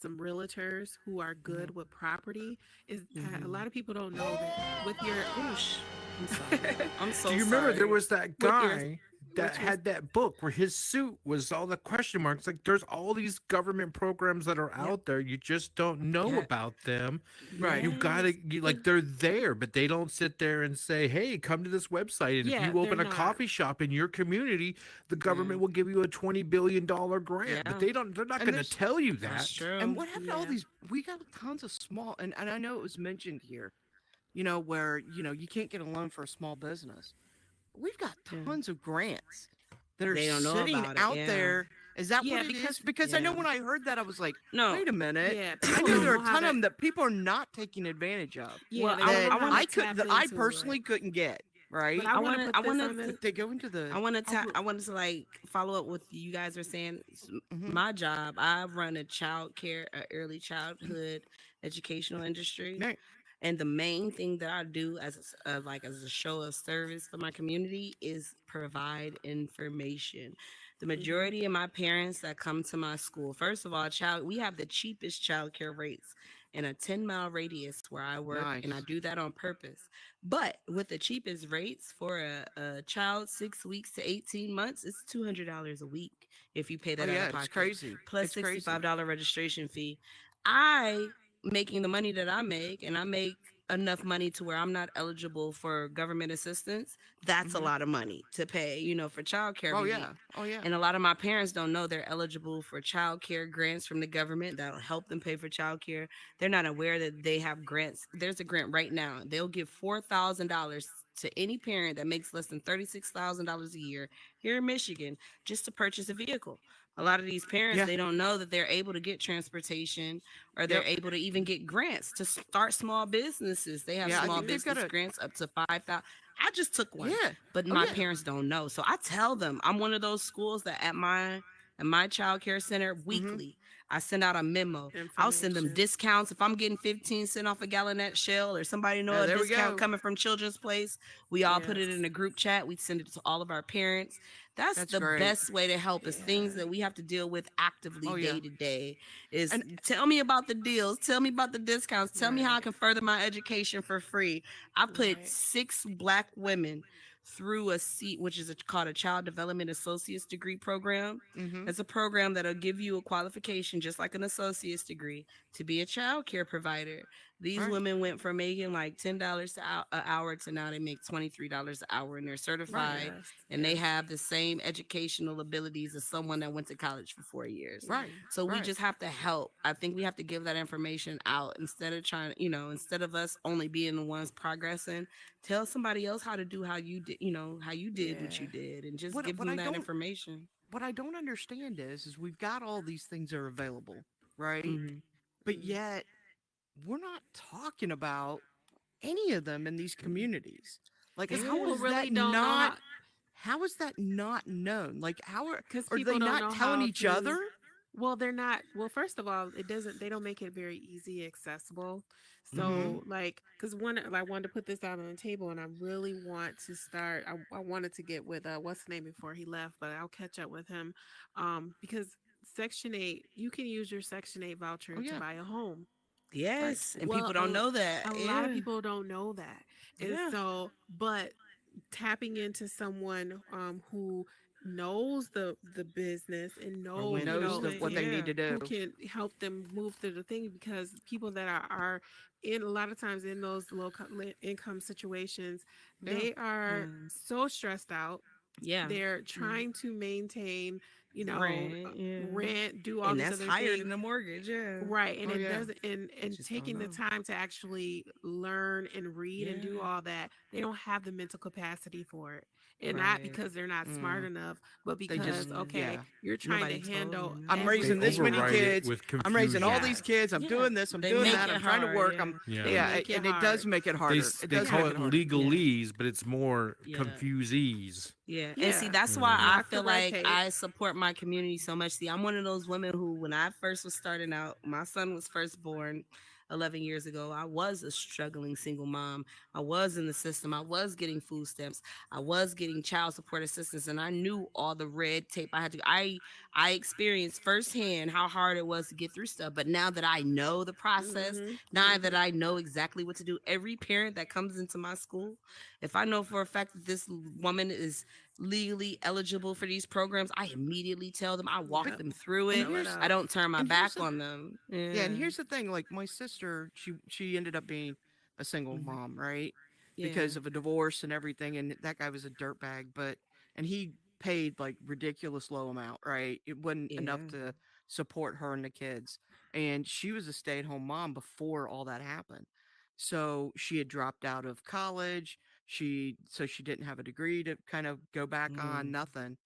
realtors who are good with property is a Mm-hmm. lot of people don't know that with your Oosh. I'm sorry. I'm so Do you remember there sorry. was that with your guy that which was had that book where his suit was all the question marks? Like, there's all these government programs that are yep, out there. You just don't know Yeah. about them. Right. You gotta yes, like they're there, but they don't sit there and say, "Hey, come to this website." And if yeah, you they're open a not. coffee shop in your community, the Mm. government will give you a $20 billion grant. But Yeah, they don't. They're not And going to there's tell you that's that. and true. what happened to all Yeah. these? We got tons of small, and I know it was mentioned here, where you can't get a loan for a small business. We've got Yeah. tons of grants that are They don't know sitting about it. out Yeah. there. Is that what Yeah, it is? because Because I know Yeah. when I heard that, I was like, No. wait a minute. yeah, I people know don't there are know a how ton of to them that people are not taking advantage of. yeah, Well, they don't That know how to tap that I into personally it. couldn't get. But Right? I I want to wanted I put this wanted on the They go into the. I wanted I'll to put I wanted to like follow up with you guys were saying Mhm. my job. I run a child care, early childhood educational industry. Right. And the main thing that I do as like as a show of service for my community is provide information. The mhm. majority of my parents that come to my school, first of all, we have the cheapest child care rates in a 10-mile radius where I work, and I Nice. do that on purpose. But with the cheapest rates for a child 6 weeks to 18 months, it's $200 a week if you pay Oh that out yeah, of it's pocket, crazy. plus It's crazy. $65 registration fee. I making the money that I make, and I make enough money to where I'm not eligible for government assistance. That's a Hmm. lot of money to pay, for childcare Oh relief. yeah. Oh yeah. And a lot of my parents don't know they're eligible for childcare grants from the government that'll help them pay for childcare. They're not aware that they have grants. There's a grant right now. They'll give $4,000 to any parent that makes less than $36,000 a year here in Michigan just to purchase a vehicle. A lot of these parents, Yeah. they don't know that they're able to get transportation, or they're Yep. able to even get grants to start small businesses. They have Yeah. I small think they've got business a. grants up to 5,000. I just took one, Yeah. but Oh my yeah. parents don't know. So I tell them I'm one of those schools that at my child care center Hmm. weekly, I send out a memo. I'll send them Information. discounts if I'm getting 15 cents off a Gallonette Shell, or somebody know a There we discount go. coming from Children's Place. We all put it Yes. in a group chat. We send it to all of our parents. That's That's the great. best way to help, is things Yeah. that we have to deal with actively Oh day yeah. to day. Is And tell me about the deals, tell me about the discounts, tell me how I Right. can further my education for free. I put Right. 6 Black women through a seat, which is called a Child Development Associate's degree program. hmm It's a program that'll give you a qualification, just like an associate's degree, to be a child care provider. These right. women went from making like $10 an hour to now they make $23 an hour, and they're Right. certified, Yes. and they Yes. have the same educational abilities as someone that went to college for 4 years. Right. Mhm. So we Right. just have to help. I think we have to give that information out instead of trying, instead of us only being the ones progressing. Tell somebody else how to do how you did, how you did what you Yeah. did, and just What give what them I that don't information. what I don't understand is we've got all these things that are available, right? Hmm. But Mhm. yet we're not talking about any of them in these communities. Like, Because how people is really that don't know not? How is that not known? Like, because are they people don't not know telling how each to. other? Well, they're not. Well, first of all, they don't make it very easy accessible. Mm-hmm. So, like, because one, I wanted to put this out on the table, and I really want to start. I wanted to get with what's the name before he left, but I'll catch up with him, because Section 8, you can use your Section 8 Oh voucher to yeah. buy a home. Like, Yes, and well, people don't know that. a lot of Yeah, people don't know that, and yeah. so, but tapping into someone who knows the business and Or know went Knows through the it. what they need Yeah. to who do. can help them move through the thing, because people that are in a lot of times in those income situations, Yeah. they are Yeah. so stressed out. Yeah. They're Mm. trying to maintain, Rent. Yeah. rent, do all And these that's other higher things. than the mortgage. Yeah. Right. And Oh it yeah. doesn't, and Just don't taking the know. time to actually learn and read and do Yeah. all that, they don't have the mental capacity for it. And not Right. because they're not smart Mm. enough, but They just, because, okay, yeah. you're trying Nobody to told handle them. I'm They raising this many override it kids. with I'm raising all confusion. these kids. I'm Yeah. doing this. I'm They doing make that. it I'm trying to hard, work. yeah. I'm Yeah. They yeah, make it and it does hard. make it They harder. s- It they does call make it it harder. legalese, but it's more Yeah. confusees. Yeah. And Yeah. see, that's Yeah. why I Lots feel of red like tape. I support my community so much. See, I'm one of those women who, when I first was starting out, my son was first born 11 years ago. I was a struggling single mom. I was in the system. I was getting food stamps. I was getting child support assistance, and I knew all the red tape I had to. I experienced firsthand how hard it was to get through stuff. But now that I know the process, Mhm. now that I know exactly what to do, every parent that comes into my school, if I know for a fact that this woman is legally eligible for these programs, I immediately tell them. I walk Yep. them through And it. Fill it here's I out. don't turn my and here's back the on them. yeah, and Yeah. here's the thing. Like my sister, she ended up being a single Mhm. mom, right? Yeah. Because of a divorce and everything. And that guy was a dirtbag, and he paid like ridiculous low amount, right? It wasn't enough Yeah. to support her and the kids. And she was a stay-at-home mom before all that happened. So she had dropped out of college. She didn't have a degree to kind of go back on, Mm. nothing.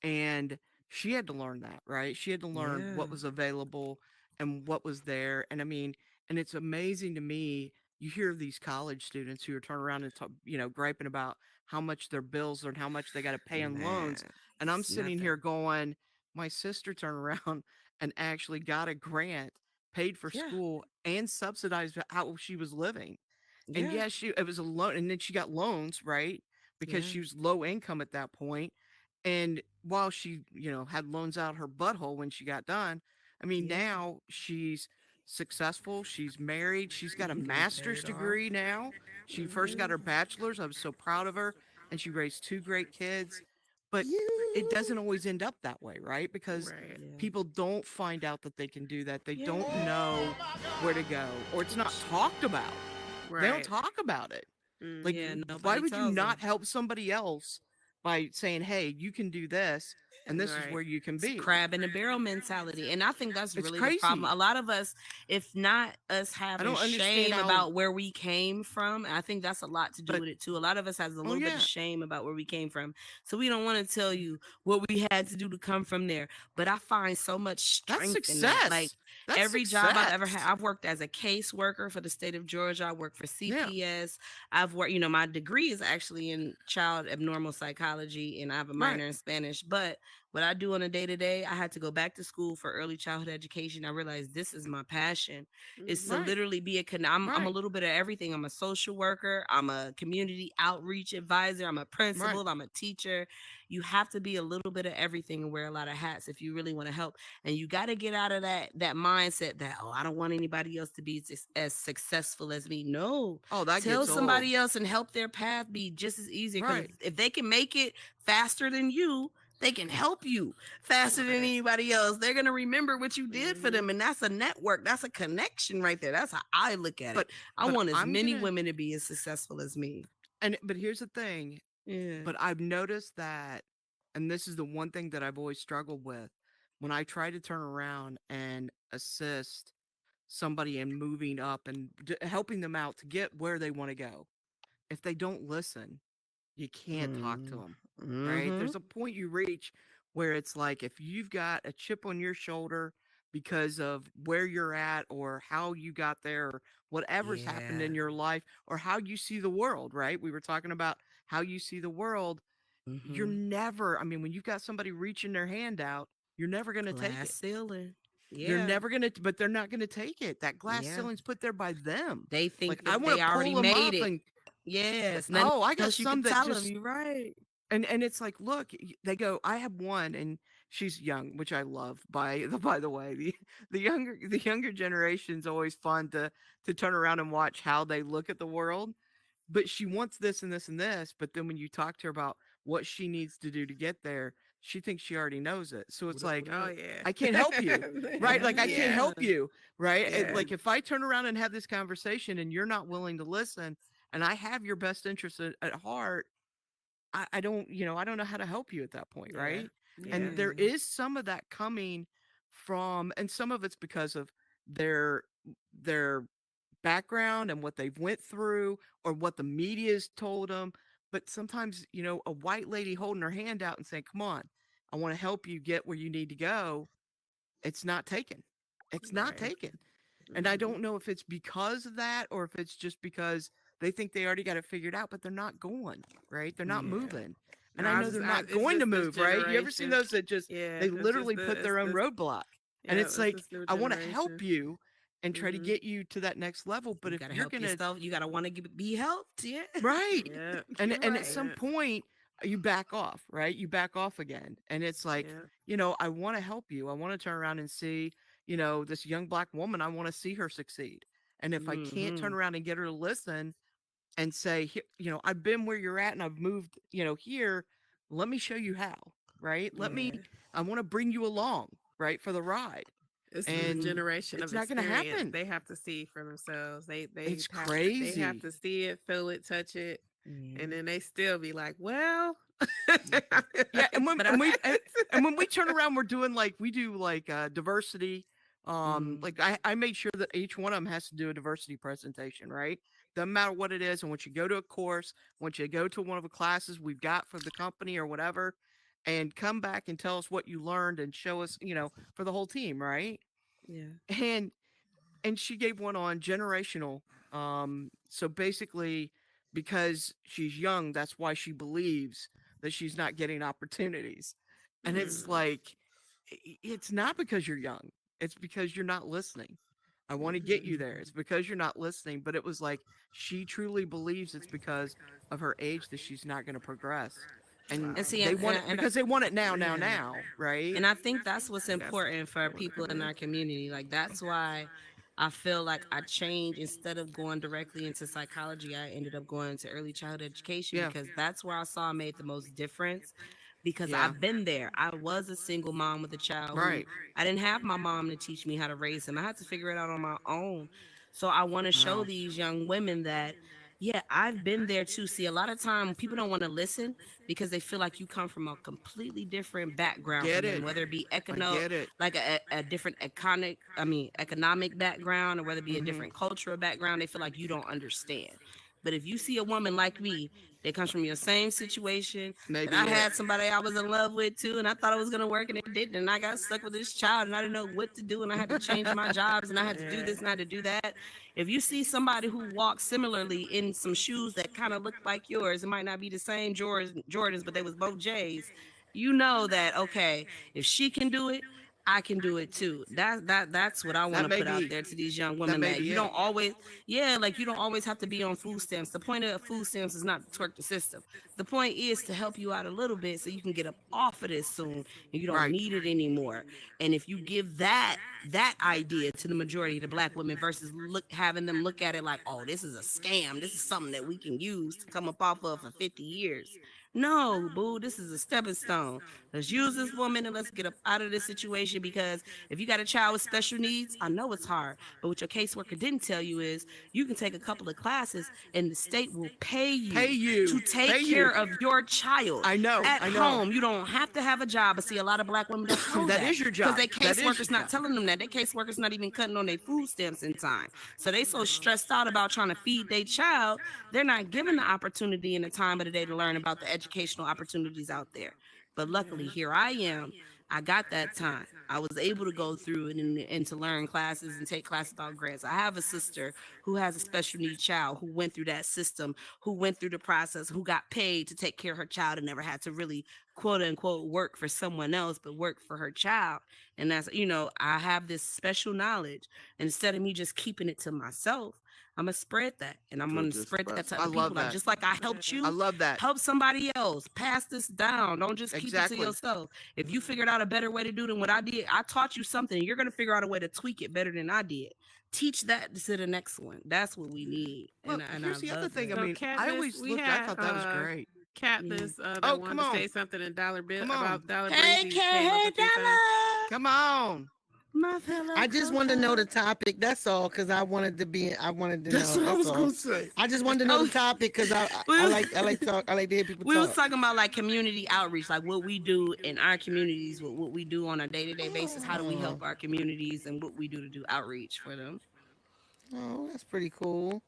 And she had to learn that, right? She had to learn Yeah. what was available and what was there. And I mean, and it's amazing to me. You hear of these college students who are turning around and griping about how much their bills are and how much they got to pay on Man, loans. And I'm it's sitting nothing. here going, my sister turned around and actually got a grant, paid for Yeah. school, and subsidized how she was living. And Yeah. yes, it was a loan, and then she got loans, right? Because Yeah. she was low income at that point. And while she, had loans out her butthole when she got done, I mean, Yeah. now she's successful. She's married. She's got a Getting master's paid off. degree now. She first got Mhm. her bachelor's. I was so proud of her. And she raised two great kids. But it doesn't always end up that way, right? Because Right. Yeah. people don't find out that they can do that. They Yeah. don't know where to go, or it's not talked about. They don't Right. talk about it. Mm. Like, Yeah. why Nobody would you tells not them. help somebody else by saying, "Hey, you can do this, and this is Right. where you can It's be"? crab in the barrel mentality. And I think that's It's really the problem. crazy. A lot of us, if not us I having don't understand shame how, about where we came from, I think that's a lot to do but with it too. A lot of us has a oh little bit of yeah, shame about where we came from. So we don't want to tell you what we had to do to come from there. But I find so much that's strength in that. Like success. That's every job I've ever success. had, I've worked as a caseworker for the state of Georgia. I worked for Yeah, CPS. I've worked, my degree is actually in child abnormal psychology and I have a right. minor in Spanish. But what I do on a day to day, I had to go back to school for early childhood education. I realized this is my passion. Is to Mhm. Right. literally be I'm a Right. little bit of everything. I'm a social worker. I'm a community outreach advisor. I'm a Right. principal. I'm a teacher. You have to be a little bit of everything and wear a lot of hats if you really want to help. And you got to get out of that mindset that, oh, I don't want anybody else to be as successful as me. No, Oh, that tell gets old. somebody else and help their path be just as easy. Because Right. if they can make it faster than you, they can help you faster than Right. anybody else. They're gonna remember what you did for Mhm. them, and that's a network. That's a connection right there. That's how I look at it. But I but want as I'm many gonna women to be as successful as me. but here's the thing. Yeah. But I've noticed that, and this is the one thing that I've always struggled with, when I try to turn around and assist somebody in moving up and helping them out to get where they want to go. If they don't listen, you can't talk to them, right? Mm-hmm. There's a point you reach where it's like if you've got a chip on your shoulder because of where you're at or how you got there or whatever's happened Yeah. in your life or how you see the world, right? We were talking about how you see the world. You're Mm-hmm. never, I mean, when you've got somebody reaching their hand out, you're never going to take Glass it. ceiling. You're Yeah. never gonna, but they're not gonna take it. That glass Yeah. ceiling's put there by them. They Like think I that want they to already pull them made up it. and Yes. Nothing oh, I got else you some can that tell them. just You're right. and it's like, look, they go. I have one, and she's young, which I love. By the way, the younger generation's always fun to turn around and watch how they look at the world. But she wants this and this and this. But then when you talk to her about what she needs to do to get there, she thinks she already knows it. So it's like, Oh yeah. I can't help you, right? Like I can't Yeah. help you, right? Yeah. Like if I turn around and have this conversation and you're not willing to listen, and I have your best interest at heart, I don't, I don't know how to help you at that point, Yeah. right? Yeah. And there is some of that coming from, and some of it's because of their background and what they've went through or what the media's told them. But sometimes, a white lady holding her hand out and saying, come on, I want to help you get where you need to go. It's not taken. It's not Right. taken. And I don't know if it's because of that or if it's just because they think they already got it figured out, but they're not going, right? They're not Yeah. moving. And No, I I know just, they're I, not it's going to just this move, right? You ever seen generation. those that just, Yeah, they it's just literally the, put it's their own this, roadblock. And yeah, it's it's like, this new I want to help generation. you and try to Mhm. get you to that next level. But You if gotta you're help going to, yourself. You gotta want to be helped. Yeah. right. Yeah. And You're and at right. some Yeah. point you back off, right? You back off again. And it's like, Yeah. I want to help you. I want to turn around and see, this young black woman, I want to see her succeed. And if I can't turn Mhm. around and get her to listen and say, I've been where you're at and I've moved, here, let me show you how, right? Yeah. I want to bring you along, right, for the ride. It's the And generation it's of not going to experience. happen. They have to see for themselves. It's They have crazy. to see it, feel it, touch it, Yeah. and then they still be like, "Well." Yeah, and when But and we and when we turn around, we do diversity. Mhm. Like I made sure that each one of them has to do a diversity presentation, right? Doesn't matter what it is. And once you go to a course, once you go to one of the classes we've got for the company or whatever, and come back and tell us what you learned and show us, for the whole team, right? Yeah. And she gave one on generational. So basically, because she's young, that's why she believes that she's not getting opportunities. And it's Mm. like, it's not because you're young, it's because you're not listening. I want to get you there. It's because you're not listening. But it was like, she truly believes it's because of her age that she's not going to progress. And And see, they want it because they want it now, yeah. right? And I think that's what's important for people in our community. Like that's why I feel like I changed instead of going directly into psychology, I ended up going into early childhood education Yeah. because that's where I saw I made the most difference. Because Yeah. I've been there. I was a single mom with a child who Right. I didn't have my mom to teach me how to raise him. I had to figure it out on my own. So I want to show Wow. these young women that yeah, I've been there too. See, a lot of time people don't want to listen because they feel like you come from a completely different background Get from them, it. whether it be I get it. like a different economic background, or whether it be a Mhm. different cultural background. They feel like you don't understand. But if you see a woman like me that comes from your same situation, Maybe that I it. had somebody I was in love with too, and I thought it was gonna work, and it didn't, and I got stuck with this child, and I didn't know what to do, and I had to change my jobs, and I had to do this, and I had to do that. If you see somebody who walks similarly in some shoes that kind of look like yours, it might not be the same Jordans, but they was both J's. You know that okay, if she can do it, I can do it too. That's what I want That to may put out be. there to these young That women may that be you it. don't always, yeah, like you don't always have to be on food stamps. The point of food stamps is not to twerk the system. The point is to help you out a little bit so you can get up off of this soon and you don't Right. need it anymore. And if you give that idea to the majority of the black women versus having them look at it like, oh, this is a scam. This is something that we can use to come up off of for 50 years. No, boo, this is a stepping stone. Let's use this woman and let's get up out of this situation because if you got a child with special needs, I know it's hard. But what your caseworker didn't tell you is you can take a couple of classes and the state will pay Pay you you. to take Pay care you. of your child I know. at I know. home. You don't have to have a job. I see a lot of black women don't know That is your because job. their That is your caseworker's not job. telling them that. Their caseworker's not even cutting on their food stamps in time. So they so stressed out about trying to feed their child, they're not given the opportunity and the time of the day to learn about the educational opportunities out there. But luckily, here I am. I got that time. I was able to go through it and to learn classes and take classes about grants. I have a sister who has a special needs child who went through that system, who went through the process, who got paid to take care of her child and never had to really quote unquote work for someone else, but work for her child. And that's, I have this special knowledge. And instead of me just keeping it to myself, I'm gonna spread that, and I'm gonna spread that to I other love people. Like that. just like I helped I you, love that. help somebody else. Pass this down. Don't just keep it Exactly. to yourself. If you figured out a better way to do than what I did, I taught you something. You're gonna figure out a way to tweak it better than I did. Teach that to the next one. That's what we need. Well, And here's I the other love thing. that. I So mean, I Katniss, always we looked. I had thought that was great. Katniss that Oh, wanted come to on. say something in Dollar Bill Come on. about Dollar Hey, Breezy came up K a few times. Dollar, Come on. my fellow I just wanted to know the Coco. topic. That's all, because I wanted to That's know. what I That's was all. gonna say. I just wanted to know Oh, the topic because we I was, like talk. I like to hear people we was talk. talking about like community outreach, like what we do in our communities, what we do on a day-to-day basis. How do we Oh, help our communities and what we do to do outreach for them? oh, that's pretty cool.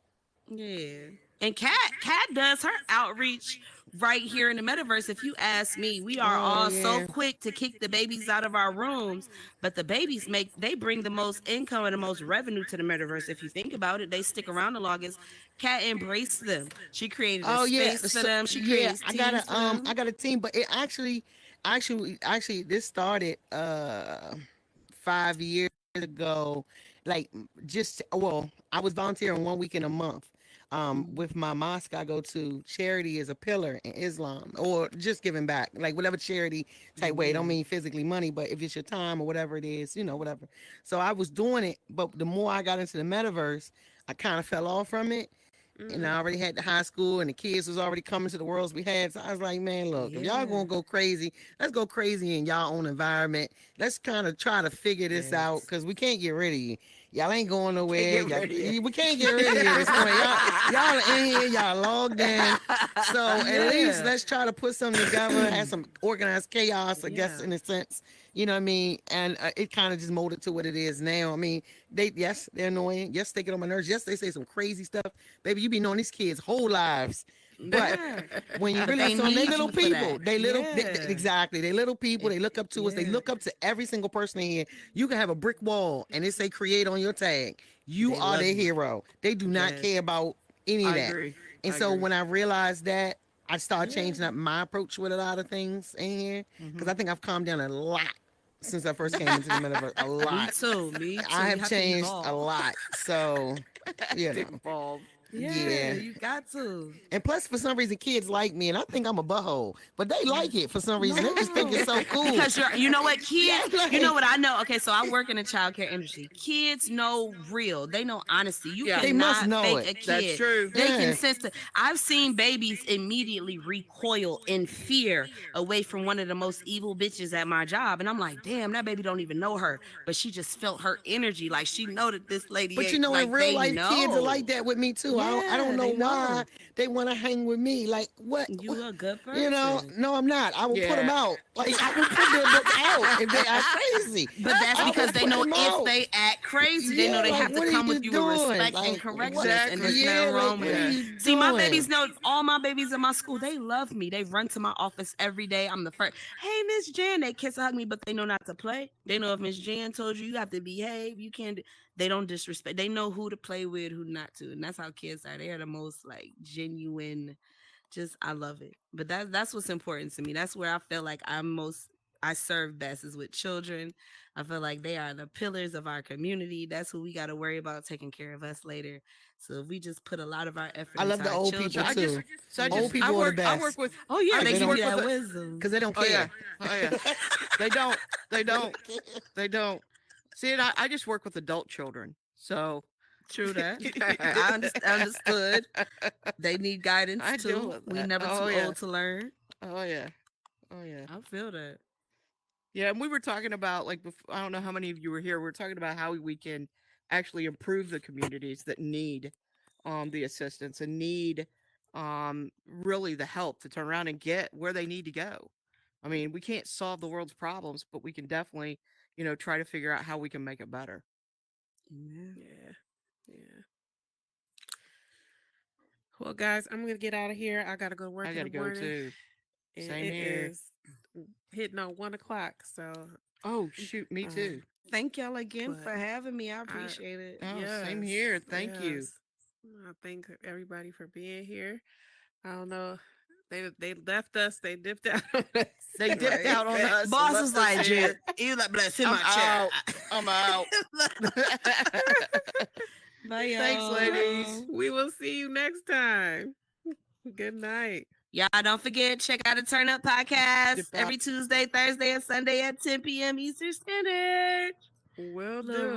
Yeah. And Kat does her outreach right here in the metaverse. If you ask me, we are all so quick to kick the babies out of our rooms, but the babies they bring the most income and the most revenue to the metaverse. If you think about it, they stick around the longest. Kat embraced them. She created a space for them. She creates I teams got for them. I got a team, but it actually this started 5 years ago. Like I was volunteering 1 week in a month. With my mosque I go to, charity is a pillar in Islam, or just giving back, like whatever charity type way. It don't mean physically money, but if it's your time or whatever it is, whatever. So I was doing it, but the more I got into the metaverse, I kind of fell off from it. And I already had the high school, and the kids was already coming to the worlds we had. So I was like, man, look, if y'all gonna go crazy, let's go crazy in y'all own environment. Let's kind of try to figure this out, because we can't get rid of you. Y'all ain't going nowhere. We can't get rid of you at this point. Y'all in here, y'all logged in. So at least let's try to put something together, have some organized chaos, I guess, in a sense. You know what I mean? And it kind of just molded to what it is now. I mean, they're annoying. Yes, they get on my nerves. Yes, they say some crazy stuff. Baby, you be knowing these kids' whole lives. But when you realize they little people, exactly. They little people. They look up to us. They look up to every single person in here. You can have a brick wall and it say create on your tag. You are their hero. They do not care about any of that. Agree. And so when I realized that, I started changing up my approach with a lot of things in here, because I think I've calmed down a lot since I first came into the metaverse. A lot. Me too. I have changed a lot. So, Evolve. Yeah, you got to. And plus, for some reason, kids like me, and I think I'm a butthole, but they like it for some reason. They just think it's so cool. Because you know what, kids, you know what I know? Okay, so I work in the childcare industry. Kids know real. They know honesty. You cannot they must know fake it. a kid. That's true. They can sense it. I've seen babies immediately recoil in fear away from one of the most evil bitches at my job. And I'm like, damn, that baby don't even know her. But she just felt her energy. Like, she know that this lady But ain't, like, in real life, know. kids are like that with me too. I don't know why they want to hang with me. Like, what? You a good person. No, I'm not. I will put them out. Like, I will put them out if they act crazy. But that's because they know if they act crazy, they know they have to come with you with respect and correctness. And there's nothing wrong with that. See, my babies know, all my babies in my school, they love me. They run to my office every day. I'm the first. Hey, Miss Jan, they kiss and hug me, but they know not to play. They know if Miss Jan told you have to behave, you can't. They don't disrespect. They know who to play with, who not to, and that's how kids are. They are the most like genuine. Just I love it. But that's what's important to me. That's where I feel like I serve best is with children. I feel like they are the pillars of our community. That's who we got to worry about taking care of us later. So if we just put a lot of our effort. I love into the our old children, people too. Old people are the best. I work with. Oh yeah, they give work you that with wisdom because they don't care. They don't. They don't. See, and I just work with adult children. So true that. I understood. They need guidance too. We never too old to learn. Oh yeah. I feel that. Yeah, and we were talking about I don't know how many of you were here. We were talking about how we can actually improve the communities that need the assistance and need really the help to turn around and get where they need to go. I mean, we can't solve the world's problems, but we can definitely, try to figure out how we can make it better. Yeah. Well, guys, I'm gonna get out of here. I gotta go to work. I gotta go too. Same here. Is hitting on 1:00. So. Oh shoot, me too. Thank y'all again for having me. I appreciate it. Oh, same here. Thank you. I thank everybody for being here. I don't know. They left us. They dipped out on us. They dipped out on us. Boss was like, "Jen, you like bless him my chair." I'm out. Bye, y'all. Thanks, ladies. We will see you next time. Good night. Y'all don't forget, check out the Turn Up Podcast every Tuesday, Thursday, and Sunday at 10 p.m. Eastern Standard. Will do.